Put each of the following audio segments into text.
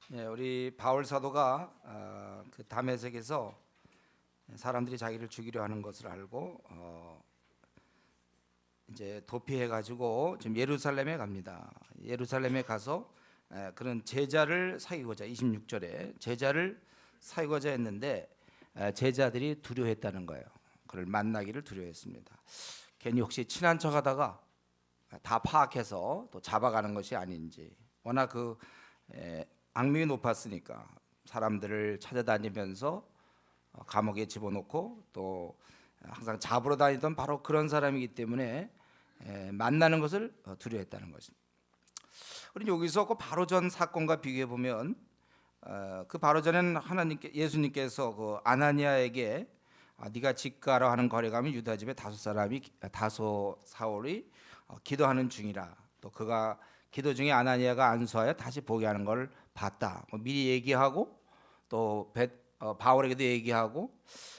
우리 바울 사도가 그 다메섹에서 사람들이 자기를 죽이려 하는 것을 알고 이제 도피해 가지고 지금 예루살렘에 갑니다. 예루살렘에 가서 그런 제자를 사귀고자 26절에 제자를 사귀고자 했는데 제자들이 두려워했다는 거예요. 그를 만나기를 두려워했습니다. 괜히 혹시 친한 척하다가 다 파악해서 또 잡아가는 것이 아닌지, 워낙 그 악명이 높았으니까 사람들을 찾아다니면서 감옥에 집어넣고 또 항상 잡으러 다니던 바로 그런 사람이기 때문에 만나는 것을 두려워했다는 것입니다. 우리 여기서 그 바로 전 사건과 비교해 보면 그 바로 전에는 예수님께서 그 아나니아에게 네가 집가라 하는 거래 가면 유다 집에 다소 사울이 기도하는 중이라, 또 그가 기도 중에 아나니아가 안수하여 다시 보게 하는 걸 봤다. 미리 얘기하고 또 바울에게도 얘기하고,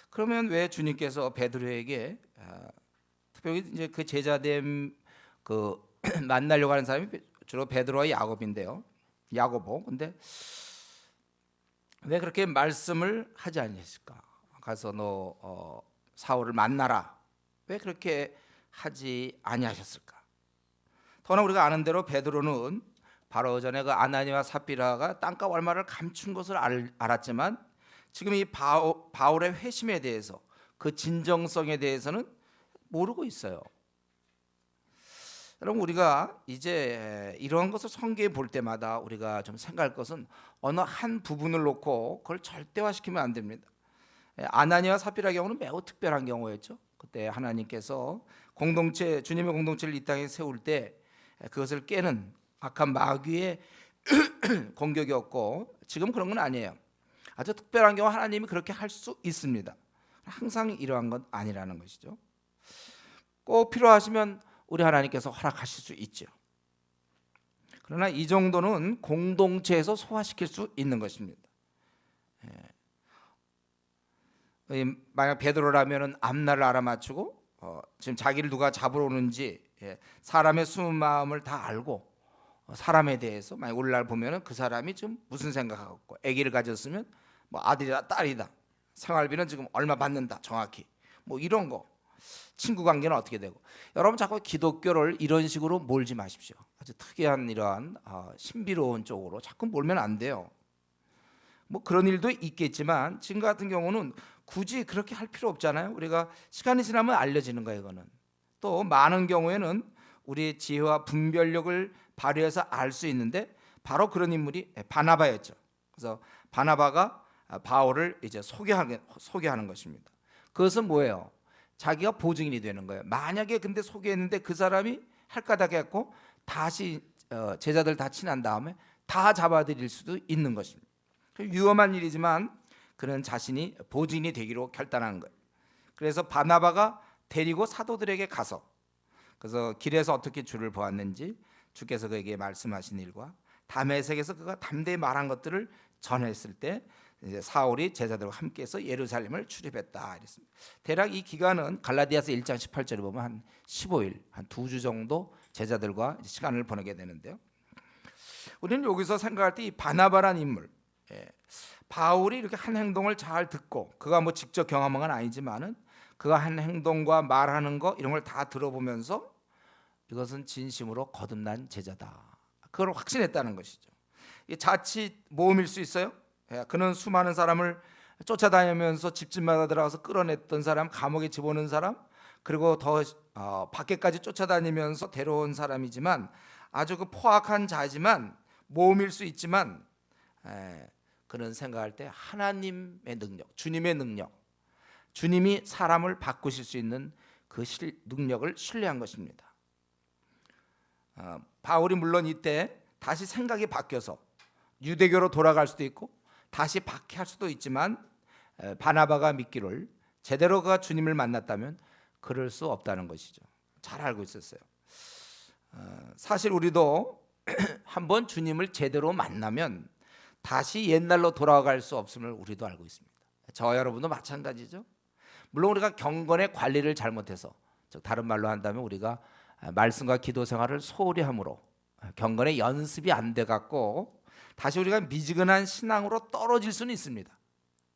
그러면 왜 주님께서 베드로에게 특별히 이제 그 제자됨 그 만나려고 하는 사람이 주로 베드로와 야고보인데요. 야고보. 근데 왜 그렇게 말씀을 하지 않으셨을까? 가서 너 사울을 만나라. 왜 그렇게 하지 아니하셨을까? 더나 우리가 아는 대로 베드로는 바로 전에 그 아나니와 삽비라가 땅값 얼마를 감춘 것을 알았지만 지금 이 바울의 회심에 대해서, 그 진정성에 대해서는 모르고 있어요. 여러분, 우리가 이제 이런 것을 성경에 볼 때마다 우리가 좀 생각할 것은 어느 한 부분을 놓고 그걸 절대화시키면 안 됩니다. 아나니와 삽비라 경우는 매우 특별한 경우였죠. 그때 하나님께서 주님의 공동체를 이 땅에 세울 때 그것을 깨는 악한 마귀의 공격이었고, 지금 그런 건 아니에요. 아주 특별한 경우 하나님이 그렇게 할 수 있습니다. 항상 이러한 건 아니라는 것이죠. 꼭 필요하시면 우리 하나님께서 허락하실 수 있죠. 그러나 이 정도는 공동체에서 소화시킬 수 있는 것입니다. 만약 베드로라면은 앞날을 알아맞추고 지금 자기를 누가 잡으러 오는지 사람의 숨은 마음을 다 알고, 사람에 대해서 만약 오늘날 보면은 그 사람이 지금 무슨 생각하고, 아기를 가졌으면 뭐 아들이다 딸이다, 생활비는 지금 얼마 받는다, 정확히 뭐 이런 거, 친구 관계는 어떻게 되고. 여러분, 자꾸 기독교를 이런 식으로 몰지 마십시오. 아주 특이한 이러한 신비로운 쪽으로 자꾸 몰면 안 돼요. 뭐 그런 일도 있겠지만 지금 같은 경우는 굳이 그렇게 할 필요 없잖아요. 우리가 시간이 지나면 알려지는 거예요. 이거는 또 많은 경우에는 우리의 지혜와 분별력을 발휘해서 알 수 있는데, 바로 그런 인물이 바나바였죠. 그래서 바나바가 바울을 이제 소개하는 것입니다. 그것은 뭐예요? 자기가 보증인이 되는 거예요. 만약에 근데 소개했는데 그 사람이 할까닥 했고 다시 제자들 다 친한 다음에 다 잡아들일 수도 있는 것입니다. 위험한 일이지만 그는 자신이 보증인이 되기로 결단한 거예요. 그래서 바나바가 데리고 사도들에게 가서, 그래서 길에서 어떻게 주를 보았는지 주께서 그에게 말씀하신 일과 다메섹에서 그가 담대히 말한 것들을 전했을 때 이제 사울이 제자들과 함께해서 예루살렘을 출입했다 이랬습니다. 대략 이 기간은 갈라디아서 1장 18절에 보면 한 15일, 한 2주 정도 제자들과 시간을 보내게 되는데요. 우리는 여기서 생각할 때 이 바나바란 인물, 바울이 이렇게 한 행동을 잘 듣고, 그가 뭐 직접 경험한 건 아니지만은 그가 한 행동과 말하는 거 이런 걸 다 들어보면서 이것은 진심으로 거듭난 제자다, 그걸 확신했다는 것이죠. 자칫 모험일 수 있어요. 그는 수많은 사람을 쫓아다니면서 집집마다 들어가서 끌어냈던 사람, 감옥에 집어넣은 사람, 그리고 더 밖에까지 쫓아다니면서 데려온 사람이지만, 아주 그 포악한 자지만 모험일 수 있지만 그는 생각할 때 하나님의 능력, 주님의 능력, 주님이 사람을 바꾸실 수 있는 그 능력을 신뢰한 것입니다. 바울이 물론 이때 다시 생각이 바뀌어서 유대교로 돌아갈 수도 있고 다시 박해할 수도 있지만, 바나바가 믿기를 제대로 그가 주님을 만났다면 그럴 수 없다는 것이죠. 잘 알고 있었어요. 사실 우리도 한번 주님을 제대로 만나면 다시 옛날로 돌아갈 수 없음을 우리도 알고 있습니다. 저 여러분도 마찬가지죠. 물론 우리가 경건의 관리를 잘못해서, 즉 다른 말로 한다면 우리가 말씀과 기도 생활을 소홀히 함으로 경건의 연습이 안 돼 갖고 다시 우리가 미지근한 신앙으로 떨어질 수는 있습니다.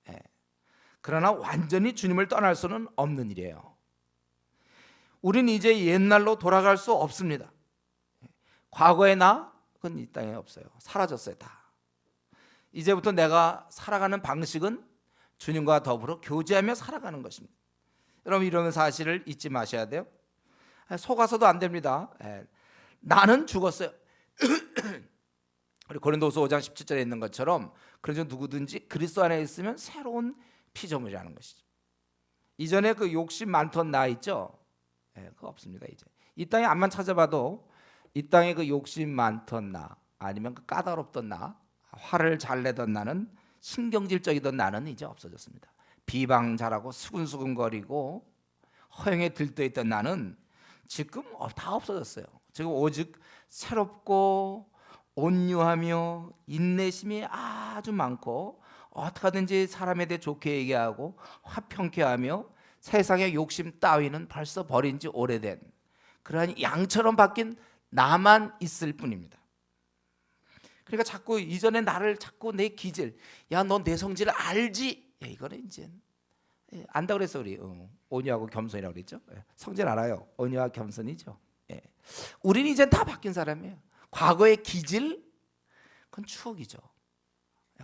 예. 그러나 완전히 주님을 떠날 수는 없는 일이에요. 우리는 이제 옛날로 돌아갈 수 없습니다. 과거의 나는 이 땅에 없어요. 사라졌어요. 다. 이제부터 내가 살아가는 방식은 주님과 더불어 교제하며 살아가는 것입니다. 여러분 이런 사실을 잊지 마셔야 돼요. 속아서도 안 됩니다. 나는 죽었어요. 우리 고린도서 5장 17절에 있는 것처럼 그래서 누구든지 그리스도 안에 있으면 새로운 피조물이라는 것이죠. 이전에 그 욕심 많던 나 있죠? 그거 없습니다. 이제 이 땅에 암만 찾아봐도 이 땅에 그 욕심 많던 나 아니면 그 까다롭던 나, 화를 잘 내던 나는, 신경질적이던 나는 이제 없어졌습니다. 비방 잘하고 수근수근거리고 허영에 들떠있던 나는 지금 다 없어졌어요. 지금 오직 새롭고 온유하며 인내심이 아주 많고 어떻게 하든지 사람에 대해 좋게 얘기하고 화평케 하며 세상의 욕심 따위는 벌써 버린 지 오래된 그러한 양처럼 바뀐 나만 있을 뿐입니다. 그러니까 자꾸 이전에 나를 자꾸 내 기질, 야 너 내 성질을 알지? 이거는 이제 안다 그랬어 우리. 온유하고 겸손이라고 그랬죠. 성질 알아요. 온유와 겸손이죠. 우리는 이제 다 바뀐 사람이에요. 과거의 기질, 그건 추억이죠.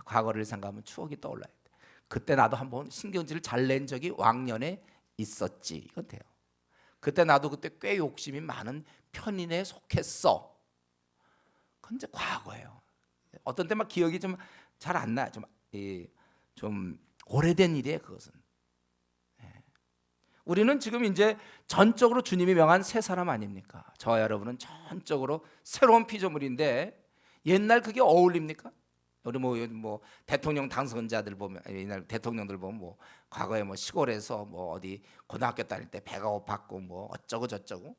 과거를 생각하면 추억이 떠올라야 돼. 그때 나도 한번 신경질을 잘 낸 적이 왕년에 있었지. 이건 돼요. 그때 나도 그때 꽤 욕심이 많은 편인에 속했어. 그건 이제 과거예요. 어떤 때 막 기억이 좀 잘 안 나요. 좀 오래된 일이에요. 그것은. 우리는 지금 이제 전적으로 주님이 명한 새 사람 아닙니까? 저와 여러분은 전적으로 새로운 피조물인데 옛날 그게 어울립니까? 우리 뭐 대통령 당선자들 보면 옛날 대통령들 보면 뭐 과거에 뭐 시골에서 뭐 어디 고등학교 다닐 때 배가 고팠고 뭐 어쩌고 저쩌고.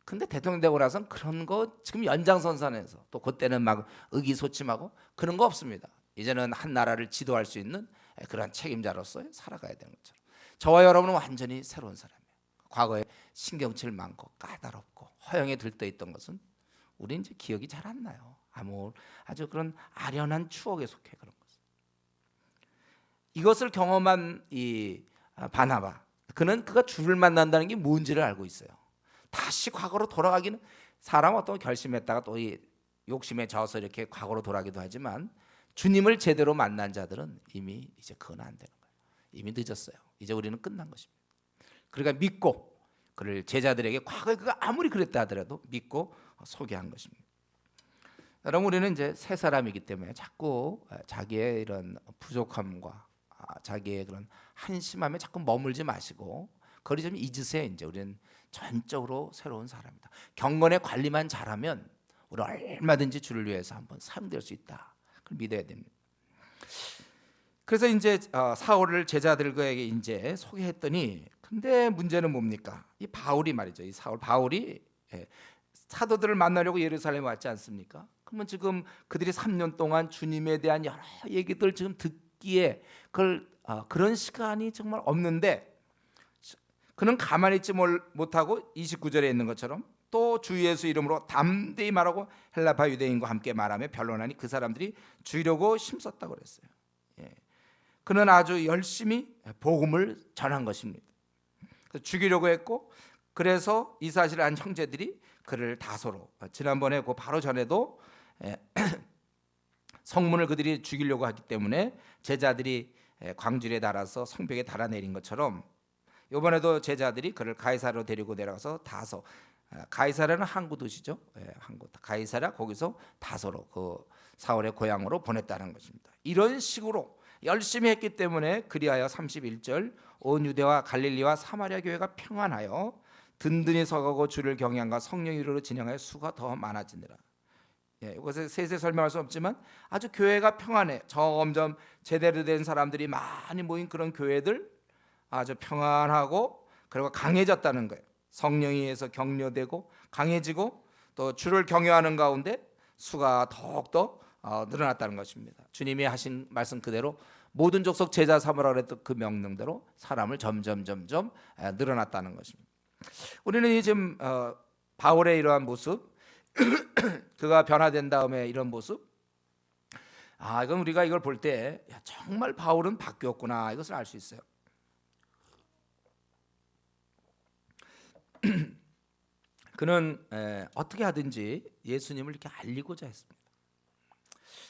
근데 대통령 되고 나선 그런 거 지금 연장선상에서 또 그때는 막 의기소침하고 그런 거 없습니다. 이제는 한 나라를 지도할 수 있는 그런 책임자로서 살아가야 되는 것처럼. 저와 여러분은 완전히 새로운 사람이에요. 과거에 신경질 많고 까다롭고 허영에 들떠있던 것은 우리 이제 기억이 잘 안 나요. 아주 그런 아련한 추억에 속해 그런 것. 이것을 경험한 이 바나바, 그가 주를 만난다는 게 뭔지를 알고 있어요. 다시 과거로 돌아가기는 사람 어떤 결심했다가 또 이 욕심에 져서 이렇게 과거로 돌아가기도 하지만 주님을 제대로 만난 자들은 이미 이제 그건 안 되는 거예요. 이미 늦었어요. 이제 우리는 끝난 것입니다. 그러니까 믿고 그를 제자들에게 과거에 그가 아무리 그랬다 하더라도 믿고 소개한 것입니다. 여러분 우리는 이제 새 사람이기 때문에 자꾸 자기의 이런 부족함과 자기의 그런 한심함에 자꾸 머물지 마시고 그걸 좀 잊으세요. 이제 우리는 전적으로 새로운 사람이다. 경건의 관리만 잘하면 우리 얼마든지 주를 위해서 한번 사용될 수 있다. 그걸 믿어야 됩니다. 그래서 이제 사울을 제자들에게 이제 소개했더니 근데 문제는 뭡니까? 이 바울이 말이죠. 이 바울이 사도들을 만나려고 예루살렘에 왔지 않습니까? 그러면 지금 그들이 3년 동안 주님에 대한 여러 얘기들 지금 듣기에 그런 시간이 정말 없는데 그는 가만히 있지 못하고 29절에 있는 것처럼 또 주 예수 이름으로 담대히 말하고 헬라파 유대인과 함께 말하며 변론하니 그 사람들이 죽이려고 힘썼다고 그랬어요. 그는 아주 열심히 복음을 전한 것입니다. 죽이려고 했고 그래서 이 사실을 안 형제들이 그를 다소로 지난번에 그 바로 전에도 성문을 그들이 죽이려고 하기 때문에 제자들이 광주리에 달아서 성벽에 달아내린 것처럼 이번에도 제자들이 그를 가이사라로 데리고 내려가서 다소, 가이사라는 항구 도시죠. 항구 가이사라 거기서 다소로 그 사울의 고향으로 보냈다는 것입니다. 이런 식으로 열심히 했기 때문에 그리하여 31절 온 유대와 갈릴리와 사마리아 교회가 평안하여 든든히 서가고 주를 경외함과 성령의 이루로 진행하여 수가 더 많아지니라. 이것을 세세 설명할 수 없지만 아주 교회가 평안해. 점점 제대로 된 사람들이 많이 모인 그런 교회들 아주 평안하고 그리고 강해졌다는 거예요. 성령에 의해서 격려되고 강해지고 또 주를 경외하는 가운데 수가 더욱더 늘어났다는 것입니다. 주님이 하신 말씀 그대로 모든 족속 제자 삼으라 그랬던 그 명령대로 사람을 점점 늘어났다는 것입니다. 우리는 지금 바울의 이러한 모습 그가 변화된 다음에 이런 모습 이건 우리가 이걸 볼 때 정말 바울은 바뀌었구나 이것을 알 수 있어요. 그는 어떻게 하든지 예수님을 이렇게 알리고자 했습니다.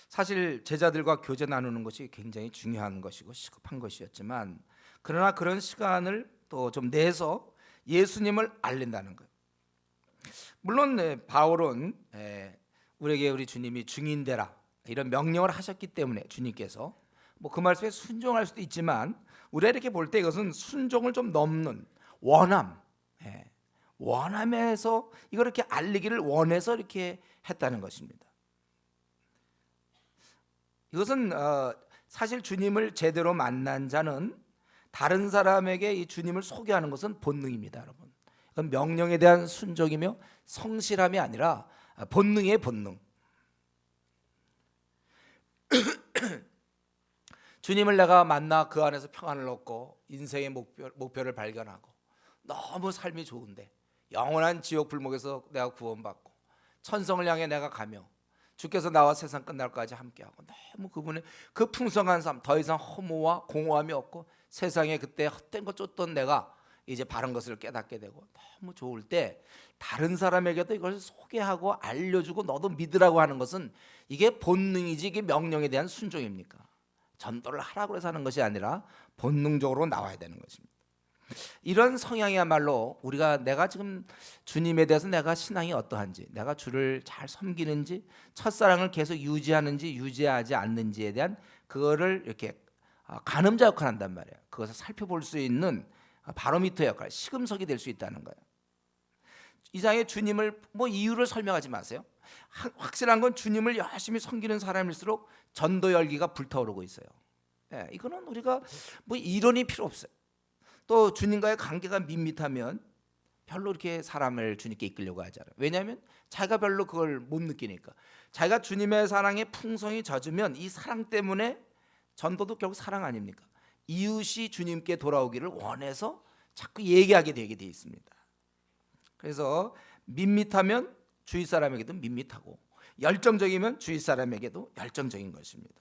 사실 제자들과 교제 나누는 것이 굉장히 중요한 것이고 시급한 것이었지만, 그러나 그런 시간을 또 좀 내서 예수님을 알린다는 거예요. 물론 바울은 우리에게 우리 주님이 증인 되라 이런 명령을 하셨기 때문에 주님께서 뭐 그 말씀에 순종할 수도 있지만, 우리가 이렇게 볼 때 이것은 순종을 좀 넘는 원함에서 이걸 이렇게 알리기를 원해서 이렇게 했다는 것입니다. 이것은 사실 주님을 제대로 만난 자는 다른 사람에게 이 주님을 소개하는 것은 본능입니다, 여러분. 그건 명령에 대한 순종이며 성실함이 아니라 본능이에요, 본능. 주님을 내가 만나 그 안에서 평안을 얻고 인생의 목표를 발견하고 너무 삶이 좋은데, 영원한 지옥 불목에서 내가 구원받고 천성을 향해 내가 가며 주께서 나와 세상 끝날까지 함께하고 너무 그분의 그 풍성한 삶, 더 이상 허무와 공허함이 없고 세상에 그때 헛된 것 쫓던 내가 이제 바른 것을 깨닫게 되고 너무 좋을 때, 다른 사람에게도 이걸 소개하고 알려주고 너도 믿으라고 하는 것은 이게 본능이지 이게 명령에 대한 순종입니까? 전도를 하라고 해서 하는 것이 아니라 본능적으로 나와야 되는 것입니다. 이런 성향이야말로 내가 지금 주님에 대해서 내가 신앙이 어떠한지, 내가 주를 잘 섬기는지, 첫사랑을 계속 유지하는지 유지하지 않는지에 대한 그거를 이렇게 가늠자 역할을 한단 말이에요. 그것을 살펴볼 수 있는 바로미터 역할, 시금석이 될 수 있다는 거예요. 이상의 주님을 뭐 이유를 설명하지 마세요. 확실한 건 주님을 열심히 섬기는 사람일수록 전도 열기가 불타오르고 있어요. 이거는 우리가 뭐 이론이 필요 없어요. 또 주님과의 관계가 밋밋하면 별로 이렇게 사람을 주님께 이끌려고 하지 않아요. 왜냐하면 자기가 별로 그걸 못 느끼니까. 자기가 주님의 사랑에 풍성이 젖으면 이 사랑 때문에, 전도도 결국 사랑 아닙니까? 이웃이 주님께 돌아오기를 원해서 자꾸 얘기하게 되게 돼 있습니다. 그래서 밋밋하면 주위 사람에게도 밋밋하고, 열정적이면 주위 사람에게도 열정적인 것입니다.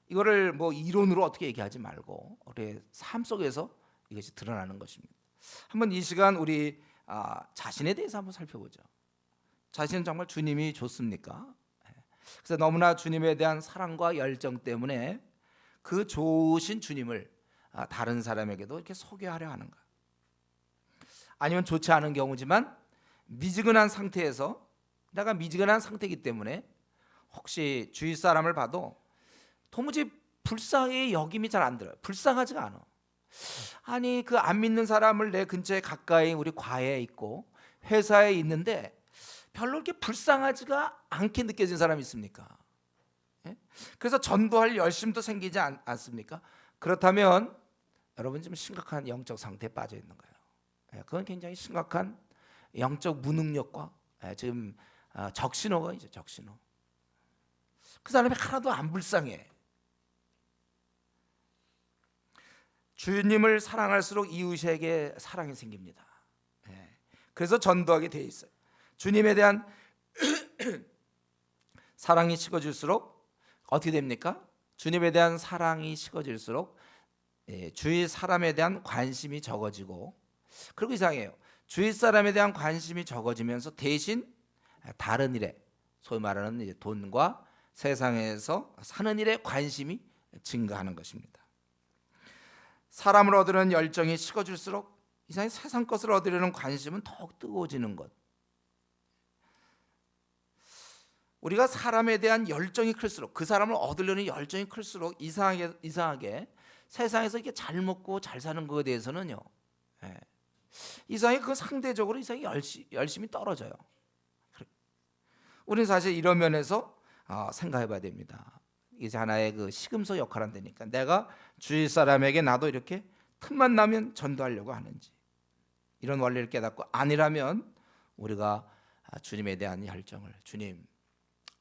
이거를 뭐 이론으로 어떻게 얘기하지 말고 우리의 삶 속에서 이것이 드러나는 것입니다. 한번 이 시간 우리 자신에 대해서 한번 살펴보죠. 자신은 정말 주님이 좋습니까? 그래서 너무나 주님에 대한 사랑과 열정 때문에 그 좋으신 주님을 다른 사람에게도 이렇게 소개하려 하는가? 아니면 좋지 않은 경우지만 미지근한 상태에서, 내가 미지근한 상태이기 때문에 혹시 주위 사람을 봐도 도무지 불쌍히 여김이 잘 안 들어요. 불쌍하지가 않아. 아니 그 안 믿는 사람을 내 근처에 가까이 우리 과외에 있고 회사에 있는데 별로 이렇게 불쌍하지가 않게 느껴진 사람이 있습니까? 그래서 전도할 열심도 생기지 않습니까? 그렇다면 여러분 지금 심각한 영적 상태에 빠져 있는 거예요. 그건 굉장히 심각한 영적 무능력과 지금 적신호가 이제 적신호. 그 사람이 하나도 안 불쌍해. 주님을 사랑할수록 이웃에게 사랑이 생깁니다. 그래서 전도하게 돼 있어요. 주님에 대한 사랑이 식어질수록 어떻게 됩니까? 주님에 대한 사랑이 식어질수록 주위 사람에 대한 관심이 적어지고, 그리고 이상해요. 주위 사람에 대한 관심이 적어지면서 대신 다른 일에, 소위 말하는 이제 돈과 세상에서 사는 일에 관심이 증가하는 것입니다. 사람을 얻으려는 열정이 식어질수록 이상히 세상 것을 얻으려는 관심은 더욱 뜨거워지는 것. 우리가 사람에 대한 열정이 클수록, 그 사람을 얻으려는 열정이 클수록 이상하게 세상에서 이렇게 잘 먹고 잘 사는 것에 대해서는요, 이상하게 그 상대적으로 이상하게 열심히 떨어져요. 우리는 사실 이런 면에서 생각해봐야 됩니다. 이제 하나의 그 시금석 역할을 한다니까. 내가 주위 사람에게 나도 이렇게 틈만 나면 전도하려고 하는지, 이런 원리를 깨닫고, 아니라면 우리가 주님에 대한 열정을, 주님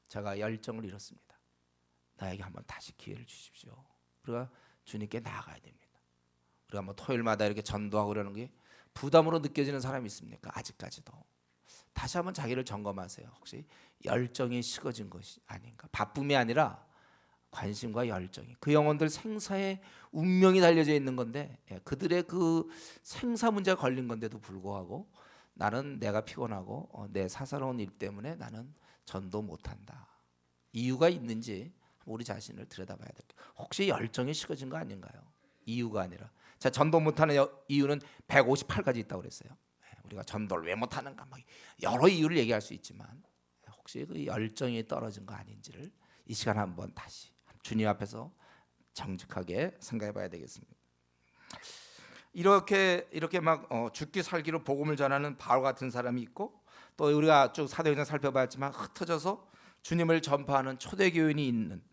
제가 열정을 잃었습니다. 나에게 한번 다시 기회를 주십시오. 우리가 주님께 나아가야 됩니다. 우리가 뭐 토요일마다 이렇게 전도하고 그러는 게 부담으로 느껴지는 사람이 있습니까? 아직까지도 다시 한번 자기를 점검하세요. 혹시 열정이 식어진 것이 아닌가? 바쁨이 아니라 관심과 열정이, 그 영혼들 생사의 운명이 달려져 있는 건데, 그들의 그 생사 문제가 걸린 건데도 불구하고 나는 내가 피곤하고 내 사사로운 일 때문에 나는 전도 못한다. 이유가 있는지 우리 자신을 들여다봐야 될 거예요. 혹시 열정이 식어진 거 아닌가요? 이유가 아니라, 자, 전도 못하는 이유는 158가지 있다고 그랬어요. 우리가 전도를 왜 못하는가, 막 여러 이유를 얘기할 수 있지만 혹시 그 열정이 떨어진 거 아닌지를 이 시간 한번 다시 주님 앞에서 정직하게 생각해봐야 되겠습니다. 이렇게 막 죽기 살기로 복음을 전하는 바울 같은 사람이 있고, 또 우리가 쭉 사도행전 살펴봤지만 흩어져서 주님을 전파하는 초대교인이 있는,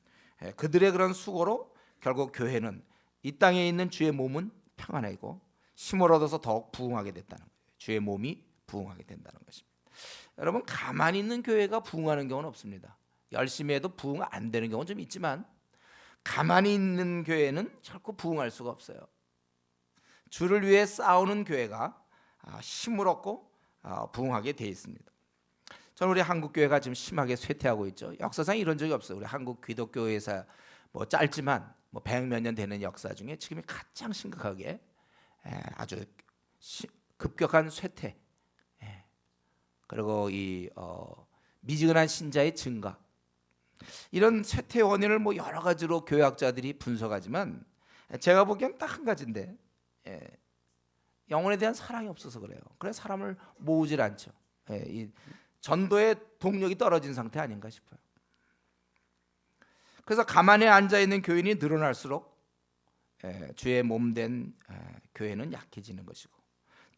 그들의 그런 수고로 결국 교회는 이 땅에 있는 주의 몸은 평안해지고 힘을 얻어서 더욱 부흥하게 됐다는 거예요. 주의 몸이 부흥하게 된다는 것입니다. 여러분, 가만히 있는 교회가 부흥하는 경우는 없습니다. 열심히 해도 부흥 안 되는 경우는 좀 있지만 가만히 있는 교회는 결코 부흥할 수가 없어요. 주를 위해 싸우는 교회가 힘을 얻고 부흥하게 되어 있습니다. 저는 우리 한국 교회가 지금 심하게 쇠퇴하고 있죠. 역사상 이런 적이 없어요. 우리 한국 기독교회에서 뭐 짧지만 뭐 100몇 년 되는 역사 중에 지금이 가장 심각하게 아주 급격한 쇠퇴, 그리고 이 미지근한 신자의 증가, 이런 쇠퇴 원인을 뭐 여러 가지로 교회학자들이 분석하지만 제가 보기엔 딱 한 가지인데, 영혼에 대한 사랑이 없어서 그래요. 그래서 사람을 모으질 않죠. 이 전도의 동력이 떨어진 상태 아닌가 싶어요. 그래서 가만히 앉아 있는 교인이 늘어날수록 주의 몸된 교회는 약해지는 것이고,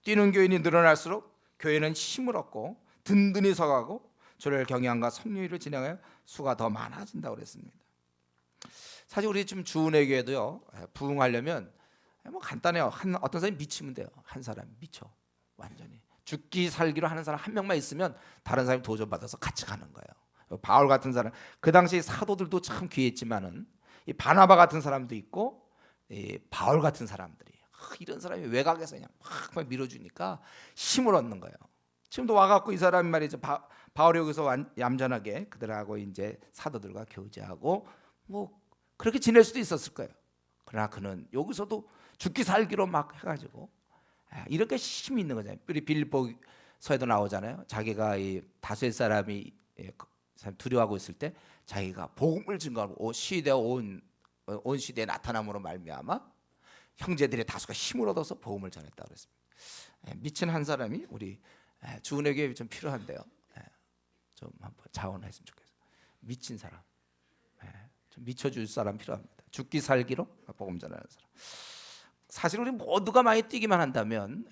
뛰는 교인이 늘어날수록 교회는 힘을 얻고 든든히 서가고 주를 경외함과 섬유를 진행하여 수가 더 많아진다고 그랬습니다. 사실 우리 지금 주은혜 교회도요, 부흥하려면 뭐 간단해요. 어떤 사람이 미치면 돼요. 한 사람 미쳐 완전히 죽기 살기로 하는 사람 한 명만 있으면 다른 사람이 도전받아서 같이 가는 거예요. 바울 같은 사람, 그 당시 사도들도 참 귀했지만은 이 바나바 같은 사람도 있고, 이 바울 같은 사람들이, 이런 사람이 외곽에서 그냥 막 밀어주니까 힘을 얻는 거예요. 지금도 와갖고 이 사람이 말이죠, 바울이 여기서 얌전하게 그들하고 이제 사도들과 교제하고 뭐 그렇게 지낼 수도 있었을 거예요. 그러나 그는 여기서도 죽기 살기로 막 해가지고 이렇게 힘이 있는 거잖아요. 우리 빌립보서에도 나오잖아요. 자기가 이 다수의 사람이 두려워하고 있을 때 자기가 복음을 증거하고 시대에 온 시대에 나타남으로 말미암아 형제들의 다수가 힘을 얻어서 복음을 전했다고 그랬습니다. 미친 한 사람이 우리 주은혜 교회에 좀 필요한데요. 좀 한번 자원했으면 좋겠어요. 미친 사람, 좀 미쳐줄 사람 필요합니다. 죽기 살기로 복음 전하는 사람. 사실 우리 모두가 많이 뛰기만 한다면,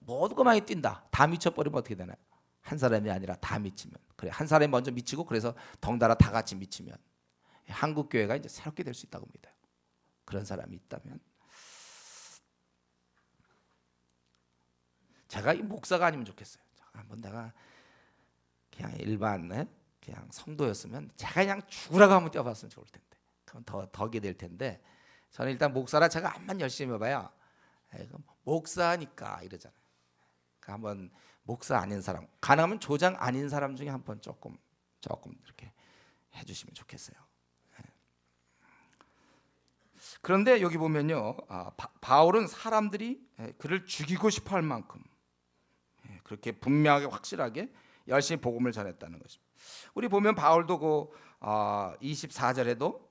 모두가 많이 뛴다, 다 미쳐버리면 어떻게 되나요? 한 사람이 아니라 다 미치면, 그래, 한 사람이 먼저 미치고 그래서 덩달아 다 같이 미치면 한국 교회가 이제 새롭게 될 수 있다고 믿어요. 그런 사람이 있다면, 제가 이 목사가 아니면 좋겠어요. 한번 내가 그냥 일반 그냥 성도였으면 제가 그냥 죽으라고 한번 뛰어봤으면 좋을 텐데, 그럼 더 덕이 될 텐데, 저는 일단 목사라 제가 암만 열심히 해봐야 목사니까 이러잖아요. 그러니까 한번 목사 아닌 사람, 가능하면 조장 아닌 사람 중에 한번 조금 이렇게 해주시면 좋겠어요. 그런데 여기 보면요, 바울은 사람들이 그를 죽이고 싶어할 만큼 그렇게 분명하게 확실하게 열심히 복음을 전했다는 것입니다. 우리 보면 바울도 그 24절에도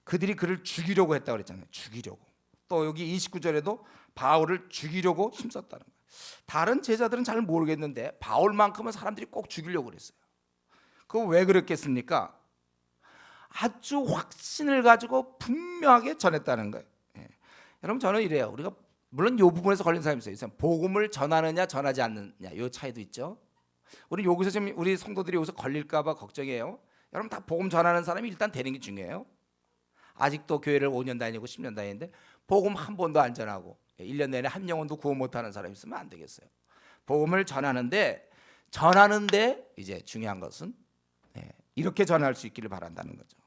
그들이 그를 죽이려고 했다고 그랬잖아요. 죽이려고. 또 여기 29절에도 바울을 죽이려고 힘썼다는 거예요. 다른 제자들은 잘 모르겠는데 바울만큼은 사람들이 꼭 죽이려고 그랬어요. 그거 왜 그랬겠습니까? 아주 확신을 가지고 분명하게 전했다는 거예요. 여러분, 저는 이래요. 우리가 물론 이 부분에서 걸린 사람이 있어요. 복음을 전하느냐 전하지 않느냐, 이 차이도 있죠. 우리 여기서 지금 우리 성도들이 여기서 걸릴까봐 걱정해요. 여러분, 다 복음 전하는 사람이 일단 되는 게 중요해요. 아직도 교회를 5년 다니고 10년 다니는데 복음 한 번도 안 전하고 1년 내내 한 영혼도 구원 못하는 사람이 있으면 안 되겠어요. 복음을 전하는데 이제 중요한 것은 이렇게 전할 수 있기를 바란다는 거죠.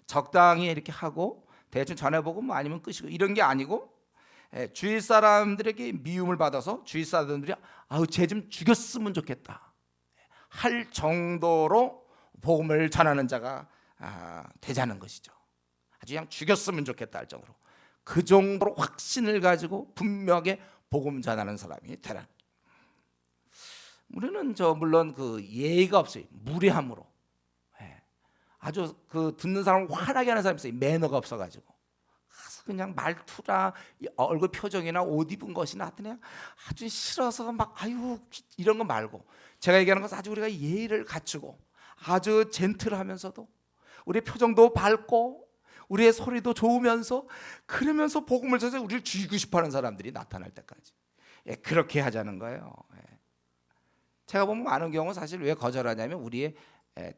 적당히 이렇게 하고 대충 전해보고 뭐 아니면 끝이고 이런 게 아니고, 주위 사람들에게 미움을 받아서 주위 사람들이 아우 쟤 좀 죽였으면 좋겠다 할 정도로 복음을 전하는 자가 되자는 것이죠. 아주 그냥 죽였으면 좋겠다 할 정도로, 그 정도로 확신을 가지고 분명하게 복음 전하는 사람이 되라. 우리는 물론 그 예의가 없어요. 무례함으로 아주 그 듣는 사람을 화나게 하는 사람이 있어요. 매너가 없어가지고 그냥 말투나 얼굴 표정이나 옷 입은 것이나 하여튼 아주 싫어서 막 아유 이런 거 말고, 제가 얘기하는 것은 아주 우리가 예의를 갖추고 아주 젠틀하면서도 우리의 표정도 밝고 우리의 소리도 좋으면서 그러면서 복음을 전해서 우리를 죽이고 싶어하는 사람들이 나타날 때까지 그렇게 하자는 거예요. 제가 보면 많은 경우 사실 왜 거절하냐면 우리의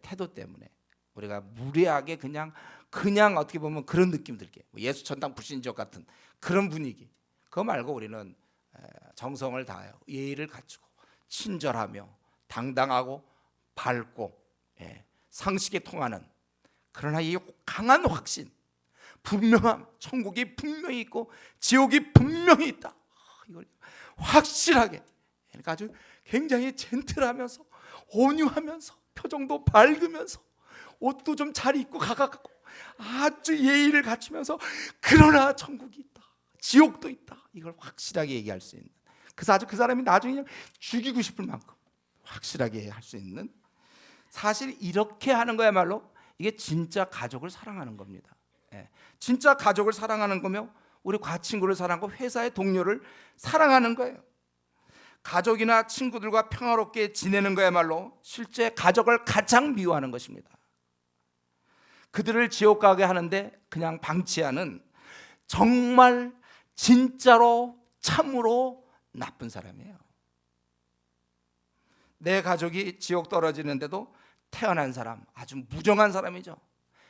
태도 때문에, 우리가 무례하게 그냥 어떻게 보면 그런 느낌 들게 예수 천당 불신족 같은 그런 분위기, 그거 말고 우리는 정성을 다하여 예의를 갖추고 친절하며 당당하고 밝고 상식에 통하는, 그러나 이 강한 확신, 분명함, 천국이 분명히 있고 지옥이 분명히 있다, 이걸 확실하게, 그러니까 아주 굉장히 젠틀하면서 온유하면서 표정도 밝으면서 옷도 좀 잘 입고 가깝고 아주 예의를 갖추면서 그러나 천국이 있다, 지옥도 있다, 이걸 확실하게 얘기할 수 있는, 그래서 아주 그 사람이 나중에 그냥 죽이고 싶을 만큼 확실하게 할 수 있는, 사실 이렇게 하는 거야말로 이게 진짜 가족을 사랑하는 겁니다. 진짜 가족을 사랑하는 거며 우리 과친구를 사랑하고 회사의 동료를 사랑하는 거예요. 가족이나 친구들과 평화롭게 지내는 거야말로 실제 가족을 가장 미워하는 것입니다. 그들을 지옥 가게 하는데 그냥 방치하는 정말 진짜로 참으로 나쁜 사람이에요. 내 가족이 지옥 떨어지는데도 태어난 사람, 아주 무정한 사람이죠.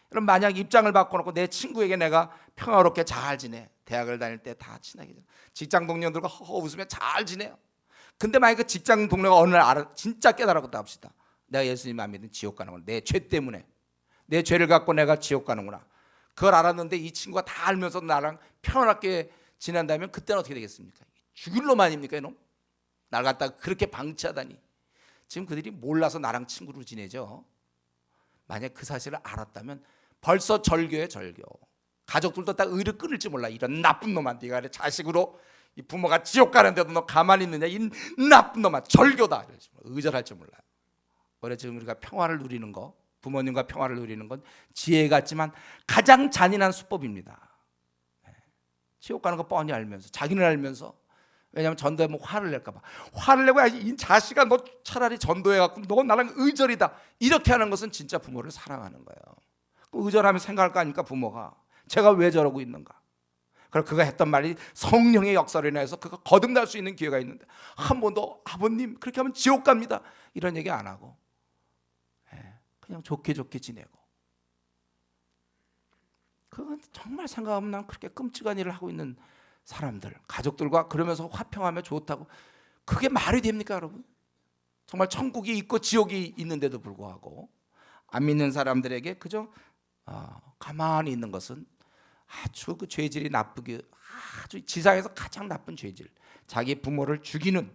그럼 만약 입장을 바꿔놓고 내 친구에게 내가 평화롭게 잘 지내, 대학을 다닐 때 다 친하게 지내, 직장 동료들과 허허 웃으며 잘 지내요. 근데 만약 그 직장 동료가 어느 날 진짜 깨달았다 합시다. 내가 예수님 안 믿으면 지옥 가는구나, 내 죄 때문에 내 죄를 갖고 내가 지옥 가는구나, 그걸 알았는데 이 친구가 다 알면서 나랑 평안하게 지낸다면 그때는 어떻게 되겠습니까? 죽일 놈 아닙니까 이놈? 날 갖다가 그렇게 방치하다니. 지금 그들이 몰라서 나랑 친구로 지내죠. 만약 그 사실을 알았다면 벌써 절교예요, 절교. 가족들도 다 의를 끊을지 몰라. 이런 나쁜 놈한테 이거 자식으로 이 부모가 지옥 가는데도 너 가만히 있느냐, 이 나쁜 놈아, 절교다. 의절할 줄 몰라요. 오히려 지금 우리가 평화를 누리는 거, 부모님과 평화를 누리는 건 지혜 같지만 가장 잔인한 수법입니다. 지옥 가는 거 뻔히 알면서, 자기는 알면서, 왜냐하면 전도하면 화를 낼까 봐, 화를 내고 이 자식아 너 차라리 전도해갖고 너 나랑 의절이다, 이렇게 하는 것은 진짜 부모를 사랑하는 거예요. 의절하면 생각할 거 아닙니까? 부모가 제가 왜 저러고 있는가. 그리고 그가 했던 말이 성령의 역사로 인해서 그가 거듭날 수 있는 기회가 있는데 한 번도 아버님 그렇게 하면 지옥 갑니다 이런 얘기 안 하고 그냥 좋게 지내고, 그건 정말 생각하면 난 그렇게 끔찍한 일을 하고 있는 사람들, 가족들과 그러면서 화평하며 좋다고, 그게 말이 됩니까 여러분? 정말 천국이 있고 지옥이 있는데도 불구하고 안 믿는 사람들에게 그저 가만히 있는 것은 아주 그 죄질이 나쁘게, 아주 지상에서 가장 나쁜 죄질, 자기 부모를 죽이는,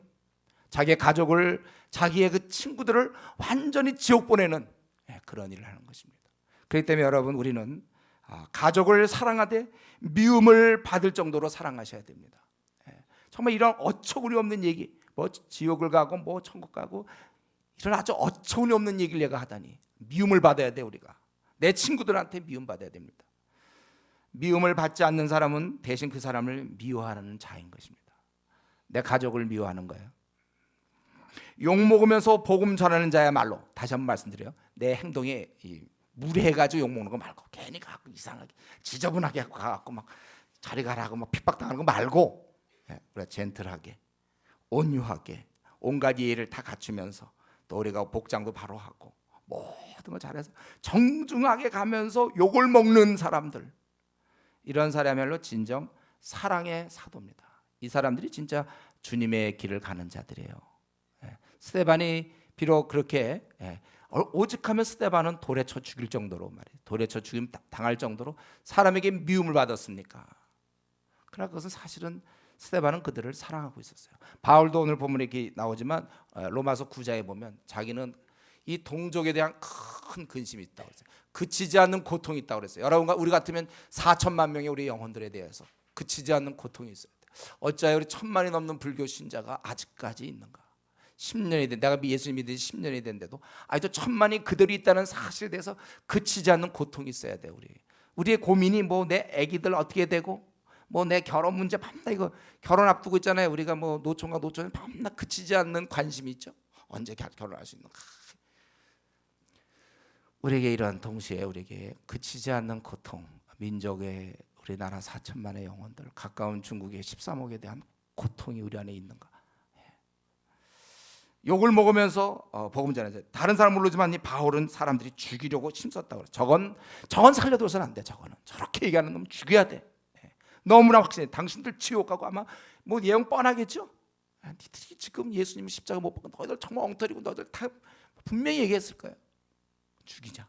자기의 가족을, 자기의 그 친구들을 완전히 지옥 보내는 그런 일을 하는 것입니다. 그렇기 때문에 여러분, 우리는 가족을 사랑하되 미움을 받을 정도로 사랑하셔야 됩니다. 정말 이런 어처구니 없는 얘기, 뭐 지옥을 가고 뭐 천국 가고 이런 아주 어처구니 없는 얘기를 내가 하다니, 미움을 받아야 돼. 우리가 내 친구들한테 미움 받아야 됩니다. 미움을 받지 않는 사람은 대신 그 사람을 미워하는 자인 것입니다. 내 가족을 미워하는 거예요. 욕 먹으면서 복음 전하는 자야말로, 다시 한번 말씀드려요, 내 행동에 무례해가지고 욕 먹는 거 말고, 괜히 가고 이상하게 지저분하게 하고 가갖고 막 자리 가라고 막 핍박당하는 거 말고, 우리가 젠틀하게 온유하게 온갖 예의를 다 갖추면서, 또 우리가 복장도 바로 하고 모든 거 잘해서 정중하게 가면서 욕을 먹는 사람들, 이런 사람이야말로 진정 사랑의 사도입니다. 이 사람들이 진짜 주님의 길을 가는 자들이에요. 스데반이 비록 그렇게 오직하면 스데반은 돌에 쳐 죽일 정도로 말이에요. 돌에 쳐 죽임 당할 정도로 사람에게 미움을 받았습니까? 그러나 그것은 사실은 스데반은 그들을 사랑하고 있었어요. 바울도 오늘 본문에 이렇게 나오지만 로마서 9장에 보면 자기는 이 동족에 대한 큰 근심이 있다고 했어요. 그치지 않는 고통이 있다고 그랬어요. 여러분과 우리 같으면 4천만 명의 우리 영혼들에 대해서 그치지 않는 고통이 있어요. 어찌하여 우리 1,000만이 넘는 불교 신자가 아직까지 있는가? 10년이 된, 내가 예수님 믿은 지 10년이 된데도 아직도 1,000만이 그들이 있다는 사실에 대해서 그치지 않는 고통이 있어야 돼. 우리의 고민이 뭐 내 아기들 어떻게 되고 뭐 내 결혼 문제 밤낮 이거 결혼 앞두고 있잖아요. 우리가 뭐 노총각 노총에 밤낮 그치지 않는 관심이 있죠. 언제 결혼할 수 있는가? 우리에게 이러한 동시에 우리에게 그치지 않는 고통, 민족의 우리나라 4천만의 영혼들, 가까운 중국의 13억에 대한 고통이 우리 안에 있는가? 욕을 먹으면서 복음 전해서 다른 사람 모르지만 이 바울은 사람들이 죽이려고 힘썼다고 그래. 저건 살려둬서는 안 돼. 저거는 저렇게 얘기하는 놈 죽여야 돼. 너무나 확신해. 당신들 지옥 가고 아마 뭐 예언 뻔하겠죠. 니들이 지금 예수님 십자가 못 박고 너희들 정말 엉터리고 너희들 다 분명히 얘기했을 거예요. 죽이자.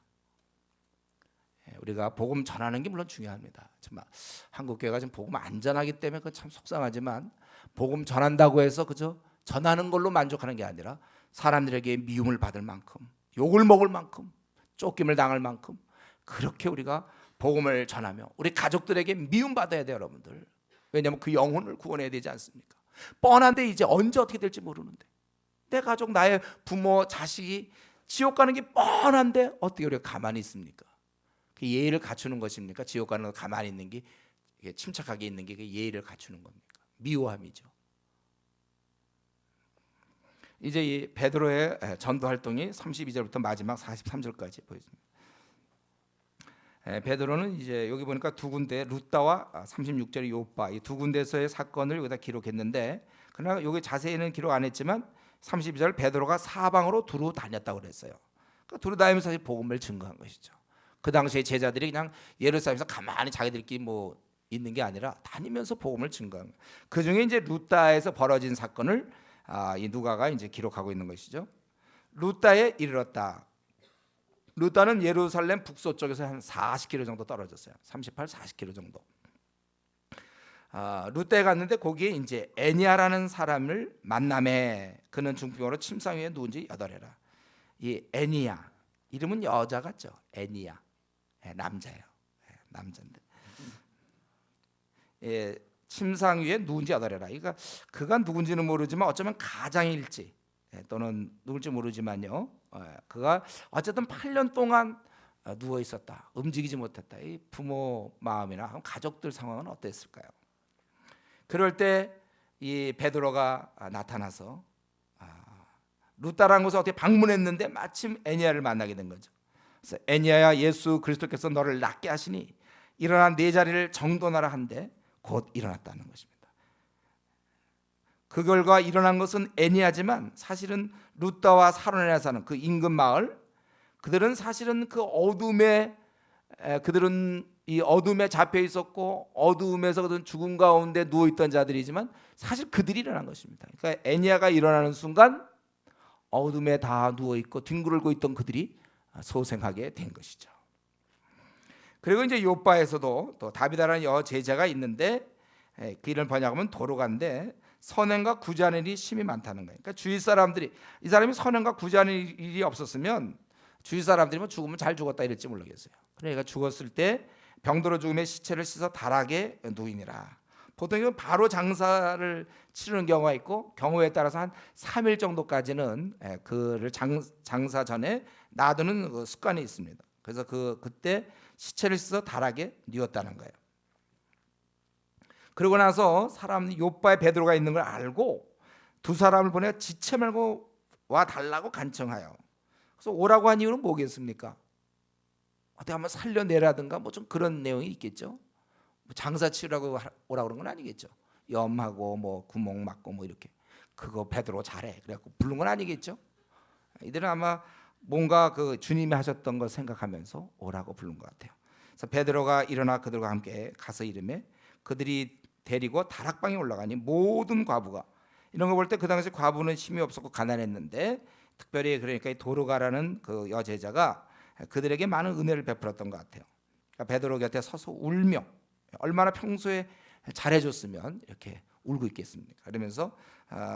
우리가 복음 전하는 게 물론 중요합니다. 정말 한국 교회가 지금 복음 안 전하기 때문에 그 참 속상하지만 복음 전한다고 해서 그저 전하는 걸로 만족하는 게 아니라 사람들에게 미움을 받을 만큼, 욕을 먹을 만큼, 쫓김을 당할 만큼 그렇게 우리가 복음을 전하며 우리 가족들에게 미움 받아야 돼요, 여러분들. 왜냐하면 그 영혼을 구원해야 되지 않습니까? 뻔한데 이제 언제 어떻게 될지 모르는데 내 가족, 나의 부모, 자식이 지옥 가는 게 뻔한데 어떻게 우리가 가만히 있습니까? 그 예의를 갖추는 것입니까? 지옥 가는 거 가만히 있는 게, 침착하게 있는 게 그 예의를 갖추는 겁니까? 미워함이죠. 이제 이 베드로의 전도 활동이 32절부터 마지막 43절까지 보여집니다. 베드로는 이제 여기 보니까 두 군데, 루다와 36절의 요빠, 이 두 군데서의 사건을 여기다 기록했는데, 그러나 여기 자세히는 기록 안 했지만 32절 베드로가 사방으로 두루 다녔다고 그랬어요. 그러니까 두루 다니면서 사실 복음을 증거한 것이죠. 그 당시에 제자들이 그냥 예루살렘에서 가만히 자기들끼리 뭐 있는 게 아니라 다니면서 복음을 증거한 거예요. 그 중에 이제 루다에서 벌어진 사건을 이 누가가 이제 기록하고 있는 것이죠. 루다에 이르렀다. 루다는 예루살렘 북서쪽에서 한 40km 정도 떨어졌어요. 38, 40km 정도. 루다에 갔는데 거기에 이제 애니아라는 사람을 만남에 그는 중풍으로 침상 위에 누운 지 8해라. 이 애니아 이름은 여자 같죠. 애니아 남자예요. 남자인데 침상 위에 누운 지 8해라. 그러니까 그가 누군지는 모르지만 어쩌면 가장일지 또는 누굴지 모르지만요. 그가 어쨌든 8년 동안 누워 있었다. 움직이지 못했다. 이 부모 마음이나 가족들 상황은 어땠을까요? 그럴 때 이 베드로가 나타나서 루다라는 곳에 어떻게 방문했는데 마침 애니아를 만나게 된 거죠. 그래서 애니아야, 예수 그리스도께서 너를 낫게 하시니 일어나 네 자리를 정돈하라 한데 곧 일어났다는 것입니다. 그 결과 일어난 것은 애니아지만 사실은 루다와 사로니에 사는 그 인근 마을, 그들은 사실은 그 어둠에 그들은 이 어둠에 잡혀 있었고 어두움에서 그들은 죽음 가운데 누워 있던 자들이지만 사실 그들이 일어난 것입니다. 그러니까 애니아가 일어나는 순간 어둠에 다 누워 있고 뒹굴고 있던 그들이 소생하게 된 것이죠. 그리고 이제 요바에서도 또 다비다라는 여 제자가 있는데 그 이름을 번역하면 도로가인데 선행과 구제하는 일이 심히 많다는 거예요. 그러니까 주위 사람들이 이 사람이 선행과 구제하는 일이 없었으면 주위 사람들이 뭐 죽으면 잘 죽었다 이럴지 모르겠어요. 그러니까 죽었을 때 병들어 죽음의 시체를 씻어 다락에 누이니라. 보통 바로 장사를 치르는 경우가 있고 경우에 따라서 한 3일 정도까지는 그를 장사 전에 놔두는 그 습관이 있습니다. 그래서 그때 시체를 씻어 다락에 뉘었다는 거예요. 그러고 나서 사람이 요바에 베드로가 있는 걸 알고 두 사람을 보내 지체 말고 와 달라고 간청하여. 그래서 오라고 한 이유는 뭐겠습니까? 어떻게 한번 살려내라든가 뭐 좀 그런 내용이 있겠죠. 장사 치우라고 오라고 그런 건 아니겠죠. 염하고 뭐 구멍 막고 뭐 이렇게 그거 베드로 잘해 그래갖고 부른 건 아니겠죠. 이들은 아마 뭔가 그 주님이 하셨던 걸 생각하면서 오라고 부른 것 같아요. 그래서 베드로가 일어나 그들과 함께 가서 이르매 그들이 데리고 다락방에 올라가니 모든 과부가 이런 거 볼 때 그 당시 과부는 힘이 없었고 가난했는데 특별히 그러니까 도로가라는 그 여제자가 그들에게 많은 은혜를 베풀었던 것 같아요. 그러니까 베드로 곁에 서서 울며 얼마나 평소에 잘해줬으면 이렇게 울고 있겠습니까? 그러면서